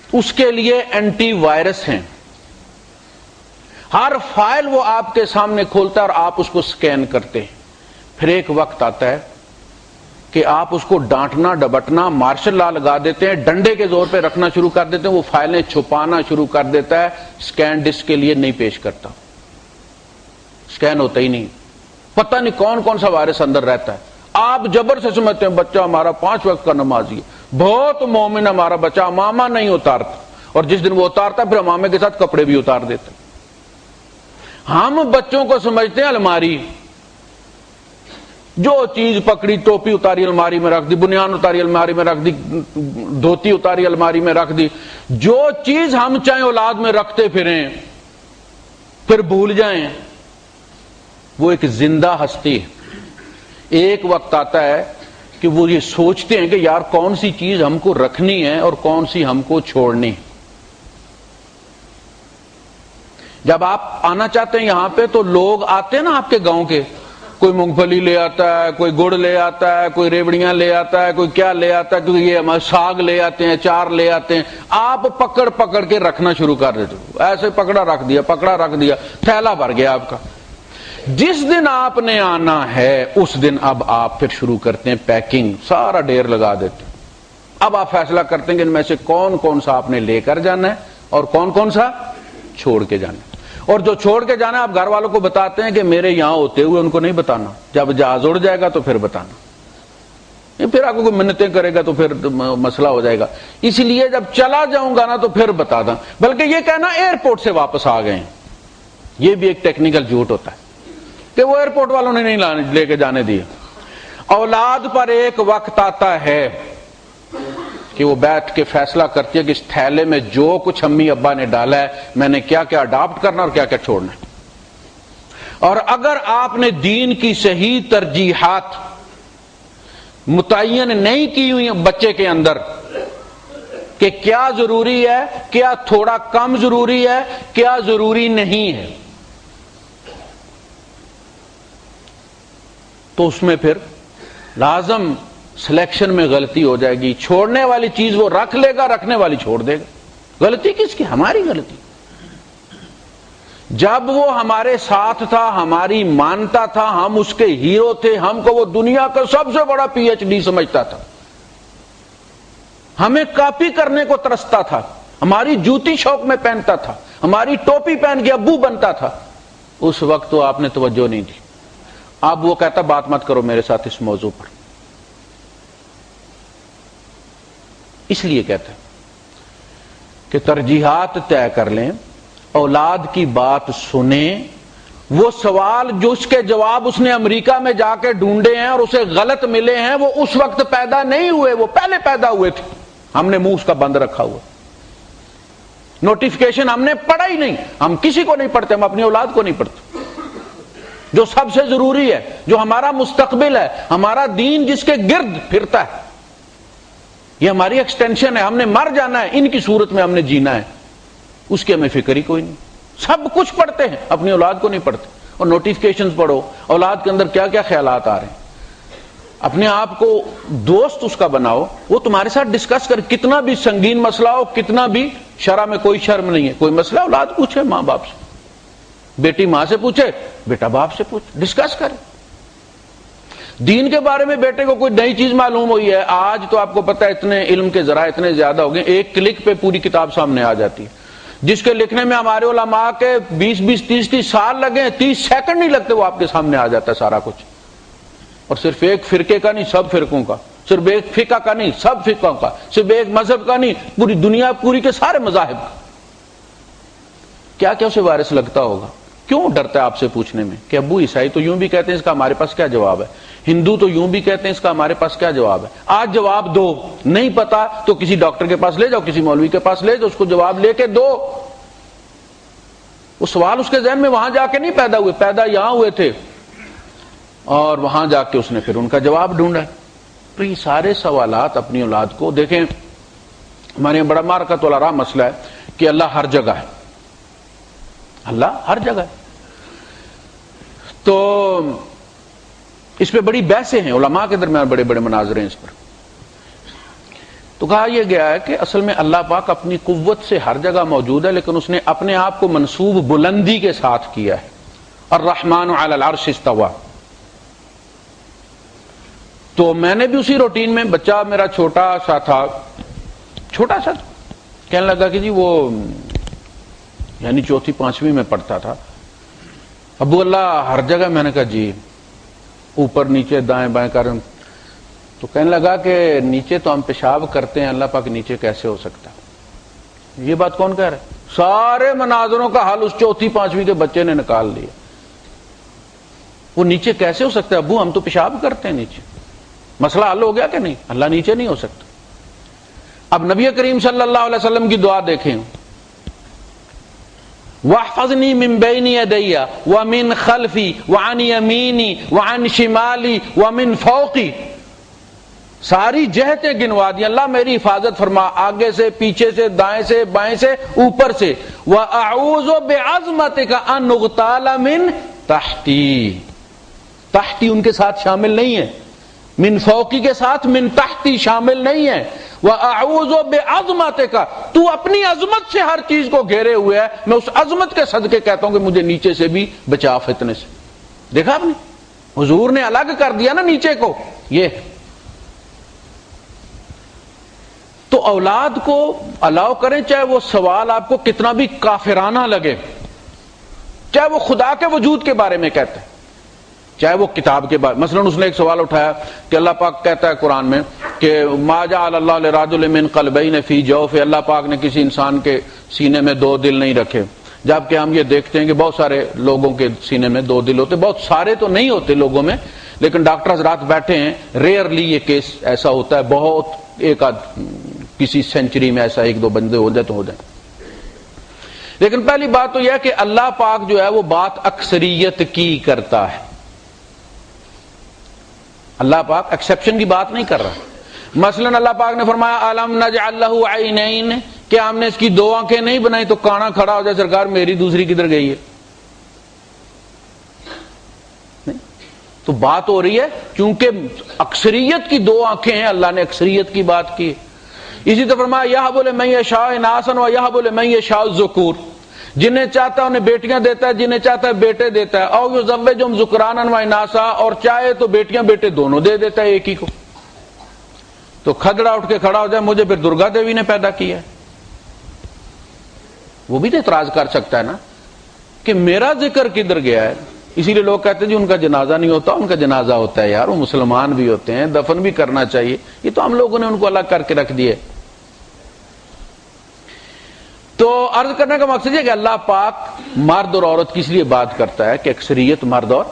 A: اس کے لیے اینٹی وائرس ہیں، ہر فائل وہ آپ کے سامنے کھولتا ہے اور آپ اس کو سکین کرتے ہیں. پھر ایک وقت آتا ہے کہ آپ اس کو ڈانٹنا ڈبٹنا مارشل لا لگا دیتے ہیں، ڈنڈے کے زور پہ رکھنا شروع کر دیتے ہیں، وہ فائلیں چھپانا شروع کر دیتا ہے، سکین ڈسک کے لیے نہیں پیش کرتا، سکین ہوتا ہی نہیں، پتہ نہیں کون کون سا وائرس اندر رہتا ہے. آپ جبر سے سمجھتے ہیں بچہ ہمارا 5 وقت کا نمازی ہے، بہت مومن ہمارا بچہ، امامہ نہیں اتارتا، اور جس دن وہ اتارتا پھر امامے کے ساتھ کپڑے بھی اتار دیتا. ہم بچوں کو سمجھتے ہیں الماری، جو چیز پکڑی، ٹوپی اتاری الماری میں رکھ دی، بنیان اتاری الماری میں رکھ دی، دھوتی اتاری الماری میں رکھ دی. جو چیز ہم چاہیں اولاد میں رکھتے پھریں پھر بھول جائیں، وہ ایک زندہ ہستی ہے. ایک وقت آتا ہے کہ وہ یہ سوچتے ہیں کہ یار کون سی چیز ہم کو رکھنی ہے اور کون سی ہم کو چھوڑنی ہے. جب آپ آنا چاہتے ہیں یہاں پہ تو لوگ آتے ہیں نا آپ کے گاؤں کے، کوئی مونگ پھلی لے آتا ہے، کوئی گڑ لے آتا ہے، کوئی ریوڑیاں لے آتا ہے، کوئی کیا لے آتا ہے، کیونکہ یہ ہمارے ساگ لے آتے ہیں، چار لے آتے ہیں. آپ پکڑ پکڑ کے رکھنا شروع کر دیتے ہو، ایسے پکڑا رکھ دیا، تھیلا بھر گیا آپ کا. جس دن آپ نے آنا ہے اس دن اب آپ پھر شروع کرتے ہیں پیکنگ، سارا ڈھیر لگا دیتے ہیں. اب آپ فیصلہ کرتے ہیں کہ ان میں سے کون کون سا آپ نے لے کر جانا ہے اور کون کون سا چھوڑ کے جانا ہے. اور جو چھوڑ کے جانا ہے آپ گھر والوں کو بتاتے ہیں کہ میرے یہاں ہوتے ہوئے ان کو نہیں بتانا، جب جہاز اڑ جائے گا تو پھر بتانا، پھر آپ کو کوئی منتیں کرے گا تو پھر مسئلہ ہو جائے گا. اس لیے جب چلا جاؤں گا نا تو پھر بتا دیں. بلکہ یہ کہنا ایئرپورٹ سے واپس آ گئے ہیں، یہ بھی ایک ٹیکنیکل جھوٹ ہوتا ہے کہ وہ ایئرپورٹ والوں نے نہیں لے کے جانے دیا. اولاد پر ایک وقت آتا ہے کہ وہ بیٹھ کے فیصلہ کرتی ہے کہ اس تھیلے میں جو کچھ امی ابا نے ڈالا ہے میں نے کیا کیا اڈاپٹ کرنا اور کیا کیا چھوڑنا ہے. اور اگر آپ نے دین کی صحیح ترجیحات متعین نہیں کی ہوئی بچے کے اندر کہ کیا ضروری ہے، کیا تھوڑا کم ضروری ہے، کیا ضروری نہیں ہے، تو اس میں پھر لازم سلیکشن میں غلطی ہو جائے گی. چھوڑنے والی چیز وہ رکھ لے گا، رکھنے والی چھوڑ دے گا. غلطی کس کی؟ ہماری غلطی. جب وہ ہمارے ساتھ تھا، ہماری مانتا تھا، ہم اس کے ہیرو تھے، ہم کو وہ دنیا کا سب سے بڑا پی ایچ ڈی سمجھتا تھا، ہمیں کاپی کرنے کو ترستا تھا، ہماری جوتی شوق میں پہنتا تھا، ہماری ٹوپی پہن کے ابو بنتا تھا، اس وقت تو آپ نے توجہ نہیں دی. اب وہ کہتا بات مت کرو میرے ساتھ اس موضوع پر. اس لیے کہتے ہیں کہ ترجیحات طے کر لیں، اولاد کی بات سنیں. وہ سوال جو اس کے جواب اس نے امریکہ میں جا کے ڈھونڈے ہیں اور اسے غلط ملے ہیں، وہ اس وقت پیدا نہیں ہوئے، وہ پہلے پیدا ہوئے تھے. ہم نے منہ اس کا بند رکھا ہوا، نوٹیفیکیشن ہم نے پڑھا ہی نہیں. ہم کسی کو نہیں پڑھتے، ہم اپنی اولاد کو نہیں پڑھتے. جو سب سے ضروری ہے، جو ہمارا مستقبل ہے، ہمارا دین جس کے گرد پھرتا ہے، یہ ہماری ایکسٹینشن ہے. ہم نے مر جانا ہے، ان کی صورت میں ہم نے جینا ہے، اس کی ہمیں فکر ہی کوئی نہیں. سب کچھ پڑھتے ہیں، اپنی اولاد کو نہیں پڑھتے. اور نوٹیفیکیشنز پڑھو، اولاد کے اندر کیا کیا خیالات آ رہے ہیں. اپنے آپ کو دوست اس کا بناؤ، وہ تمہارے ساتھ ڈسکس کر، کتنا بھی سنگین مسئلہ ہو، کتنا بھی شرع میں کوئی شرم نہیں ہے، کوئی مسئلہ اولاد پوچھے ماں باپ سے، بیٹی ماں سے پوچھے، بیٹا باپ سے پوچھے، ڈسکس کرے۔ دین کے بارے میں بیٹے کو کوئی نئی چیز معلوم ہوئی ہے، آج تو آپ کو پتہ ہے اتنے علم کے ذرائع اتنے زیادہ ہو گئے، ایک کلک پہ پوری کتاب سامنے آ جاتی ہے، جس کے لکھنے میں ہمارے علماء کے 20 30 سال لگے، 30 سیکنڈ نہیں لگتے، وہ آپ کے سامنے آ جاتا ہے سارا کچھ۔ اور صرف ایک فرقے کا نہیں، سب فرقوں کا، صرف ایک فقہ کا نہیں، سب فقوں کا، صرف ایک مذہب کا نہیں، پوری دنیا پوری کے سارے مذاہب کا۔ کیا کیا اسے وائرس لگتا ہوگا؟ کیوں ڈرتا ہے آپ سے پوچھنے میں کہ ابو عیسائی تو یوں بھی کہتے ہیں، اس کا ہمارے پاس کیا جواب ہے، ہندو تو یوں بھی کہتے ہیں، اس کا ہمارے پاس کیا جواب ہے؟ آج جواب دو، نہیں پتا تو کسی ڈاکٹر کے پاس لے جاؤ، کسی مولوی کے پاس لے جاؤ، اس کو جواب لے کے دو۔ وہ سوال اس کے ذہن میں وہاں جا کے نہیں پیدا ہوئے، پیدا یہاں ہوئے تھے، اور وہاں جا کے اس نے پھر ان کا جواب ڈھونڈا۔ تو یہ سارے سوالات اپنی اولاد کو دیکھیں، ہمارے یہاں بڑا مارکت والا رہا مسئلہ ہے کہ اللہ ہر جگہ ہے، اللہ ہر جگہ ہے، تو اس پہ بڑی بحثیں ہیں علماء کے درمیان، بڑے بڑے مناظرے ہیں اس پر۔ تو کہا یہ گیا ہے کہ اصل میں اللہ پاک اپنی قوت سے ہر جگہ موجود ہے، لیکن اس نے اپنے آپ کو منسوب بلندی کے ساتھ کیا ہے، الرحمن علی العرش استوى۔ تو میں نے بھی اسی روٹین میں، بچہ میرا چھوٹا سا تھا، چھوٹا سا کہنے لگا کہ جی وہ یعنی 4 5ویں میں پڑھتا تھا، ابو اللہ ہر جگہ۔ میں نے کہا جی، اوپر نیچے دائیں بائیں کر۔ تو کہنے لگا کہ نیچے تو ہم پیشاب کرتے ہیں، اللہ پاک نیچے کیسے ہو سکتا؟ یہ بات کون کہہ رہا ہے؟ سارے مناظروں کا حل اس 4 5ویں کے بچے نے نکال لیا۔ وہ نیچے کیسے ہو سکتا ہے ابو؟ ہم تو پیشاب کرتے ہیں نیچے۔ مسئلہ حل ہو گیا کہ نہیں؟ اللہ نیچے نہیں ہو سکتا۔ اب نبی کریم صلی اللہ علیہ وسلم کی دعا دیکھیں، واحفظنی من بین یدی ومن خلفی وعن یمینی وعن شمالی ومن فوقی، ساری جہتیں گنوا دی، اللہ میری حفاظت فرما، آگے سے، پیچھے سے، دائیں سے، بائیں سے، اوپر سے۔ واعوذ بعظمتک ان اغتال من تحتی، تحتی ان کے ساتھ شامل نہیں ہے، من فوقی کے ساتھ من تحتی شامل نہیں ہے۔ وَأَعُوذُ بِعَظْمَتِكَ، تو اپنی عظمت سے ہر چیز کو گھیرے ہوئے ہے، میں اس عظمت کے صدقے کہتا ہوں کہ مجھے نیچے سے بھی بچا فتنے سے۔ دیکھا آپ نے، حضور نے الگ کر دیا نا نیچے کو۔ یہ تو اولاد کو الاؤ کریں، چاہے وہ سوال آپ کو کتنا بھی کافرانہ لگے، چاہے وہ خدا کے وجود کے بارے میں کہتے ہیں، چاہے وہ کتاب کے بارے۔ مثلا اس نے ایک سوال اٹھایا کہ اللہ پاک کہتا ہے قرآن میں کہ ما جعل اللہ لرجل من قلبین فی جوف، اللہ پاک نے کسی انسان کے سینے میں 2 دل نہیں رکھے، جبکہ ہم یہ دیکھتے ہیں کہ بہت سارے لوگوں کے سینے میں 2 دل ہوتے، بہت سارے تو نہیں ہوتے لوگوں میں، لیکن ڈاکٹر حضرات بیٹھے ہیں، ریئرلی یہ کیس ایسا ہوتا ہے، بہت ایک کسی سینچری میں ایسا 1 2 بندے ہو جائے تو ہو جائے۔ لیکن پہلی بات تو یہ ہے کہ اللہ پاک جو ہے وہ بات اکثریت کی کرتا ہے، اللہ پاک ایکسیپشن کی بات نہیں کر رہا۔ مثلا اللہ پاک نے فرمایا الم نجعل له عینین، کہ ہم نے اس کی 2 آنکھیں نہیں بنائی، تو کانا کھڑا ہو جائے سرکار میری دوسری کدھر گئی ہے؟ تو بات ہو رہی ہے چونکہ اکثریت کی 2 آنکھیں ہیں، اللہ نے اکثریت کی بات کی۔ اسی طرح فرمایا یہب لمن یشاء اناثا ویہب لمن یشاء الذکور، جنہیں چاہتا ہے انہیں بیٹیاں دیتا ہے، جنہیں چاہتا ہے بیٹے دیتا ہے، او یزوجہم ذکرانا و اناثا، اور چاہے تو بیٹیاں بیٹے دونوں دے دیتا ہے ایک ہی کو۔ تو کھدڑا اٹھ کے کھڑا ہو جائے مجھے پھر درگا دیوی نے پیدا کیا ہے، وہ بھی تو اعتراض کر سکتا ہے نا کہ میرا ذکر کدھر گیا ہے۔ اسی لیے لوگ کہتے ہیں جی ان کا جنازہ نہیں ہوتا، ان کا جنازہ ہوتا ہے، یار وہ مسلمان بھی ہوتے ہیں، دفن بھی کرنا چاہیے، یہ تو ہم لوگوں نے ان کو الگ کر کے رکھ دیے۔ تو عرض کرنے کا مقصد یہ کہ اللہ پاک مرد اور عورت کی اس لیے بات کرتا ہے کہ اکثریت مرد اور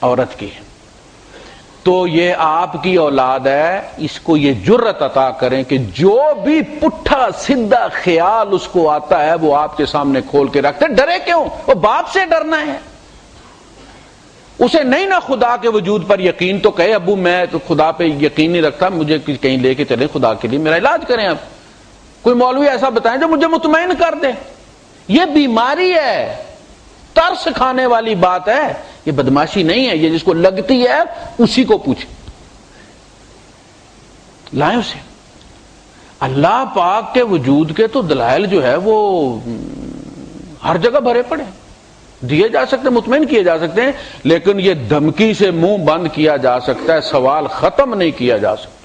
A: عورت کی ہے، تو یہ آپ کی اولاد ہے، اس کو یہ جرت عطا کریں کہ جو بھی پٹھا سیدھا خیال اس کو آتا ہے وہ آپ کے سامنے کھول کے رکھتے۔ ڈرے کیوں؟ وہ باپ سے ڈرنا ہے، اسے نہیں نا خدا کے وجود پر یقین، تو کہے ابو میں تو خدا پہ یقین نہیں رکھتا، مجھے کہیں لے کے چلیں خدا کے لیے، میرا علاج کریں آپ، کوئی مولوی ایسا بتائیں جو مجھے مطمئن کر دے۔ یہ بیماری ہے، ترس کھانے والی بات ہے، یہ بدماشی نہیں ہے، یہ جس کو لگتی ہے اسی کو پوچھے۔ لائیں اسے. اللہ پاک کے وجود کے تو دلائل جو ہے وہ ہر جگہ بھرے پڑے دیے جا سکتے، مطمئن کیے جا سکتے ہیں، لیکن یہ دھمکی سے منہ بند کیا جا سکتا ہے، سوال ختم نہیں کیا جا سکتا.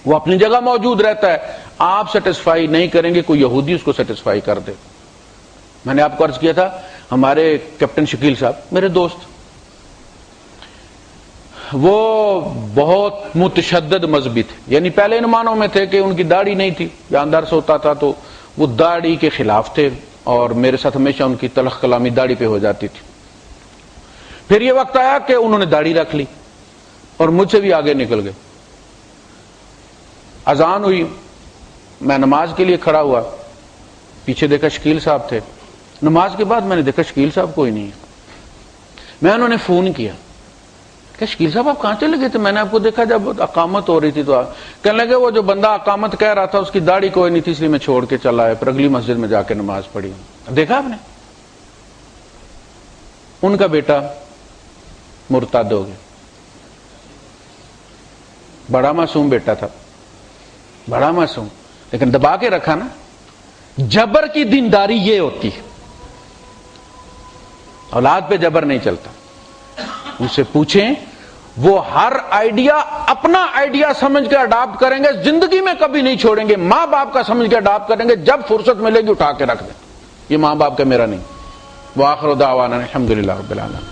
A: وہ اپنی جگہ موجود رہتا ہے، آپ سیٹسفائی نہیں کریں گے، کوئی یہودی اس کو سیٹسفائی کر دے. میں نے آپ کو عرض کیا تھا، ہمارے کیپٹن شکیل صاحب میرے دوست، وہ بہت متشدد مذہبی تھے. یعنی پہلے ان معنوں میں تھے کہ ان کی داڑھی نہیں تھی، جہاں درس ہوتا تھا تو وہ داڑھی کے خلاف تھے، اور میرے ساتھ ہمیشہ ان کی تلخ کلامی داڑھی پہ ہو جاتی تھی. پھر یہ وقت آیا کہ انہوں نے داڑھی رکھ لی اور مجھ سے بھی آگے نکل گئے. اذان ہوئی، میں نماز کے لیے کھڑا ہوا، پیچھے دیکھا شکیل صاحب تھے. نماز کے بعد میں نے دیکھا شکیل صاحب کوئی نہیں ہے. میں انہوں نے فون کیا کہ شکیل صاحب آپ کہاں چلے گئے تھے؟ میں نے آپ کو دیکھا جب اقامت ہو رہی تھی تو کہنے لگے وہ جو بندہ اقامت کہہ رہا تھا اس کی داڑھی کوئی نہیں تھی، اس لیے میں چھوڑ کے چلا آیا، پھر اگلی مسجد میں جا کے نماز پڑھی. دیکھا آپ نے، ان کا بیٹا مرتد ہو گیا. بڑا معصوم بیٹا تھا، بڑا معصوم، لیکن دبا کے رکھا نا. جبر کی دینداری یہ ہوتی ہے، اولاد پہ جبر نہیں چلتا. ان سے پوچھیں، وہ ہر آئیڈیا اپنا آئیڈیا سمجھ کے اڈاپٹ کریں گے، زندگی میں کبھی نہیں چھوڑیں گے. ماں باپ کا سمجھ کے اڈاپٹ کریں گے، جب فرصت ملے گی اٹھا کے رکھ دیں. یہ ماں باپ کا میرا نہیں. وآخر دعوانا الحمدللہ رب العالمین.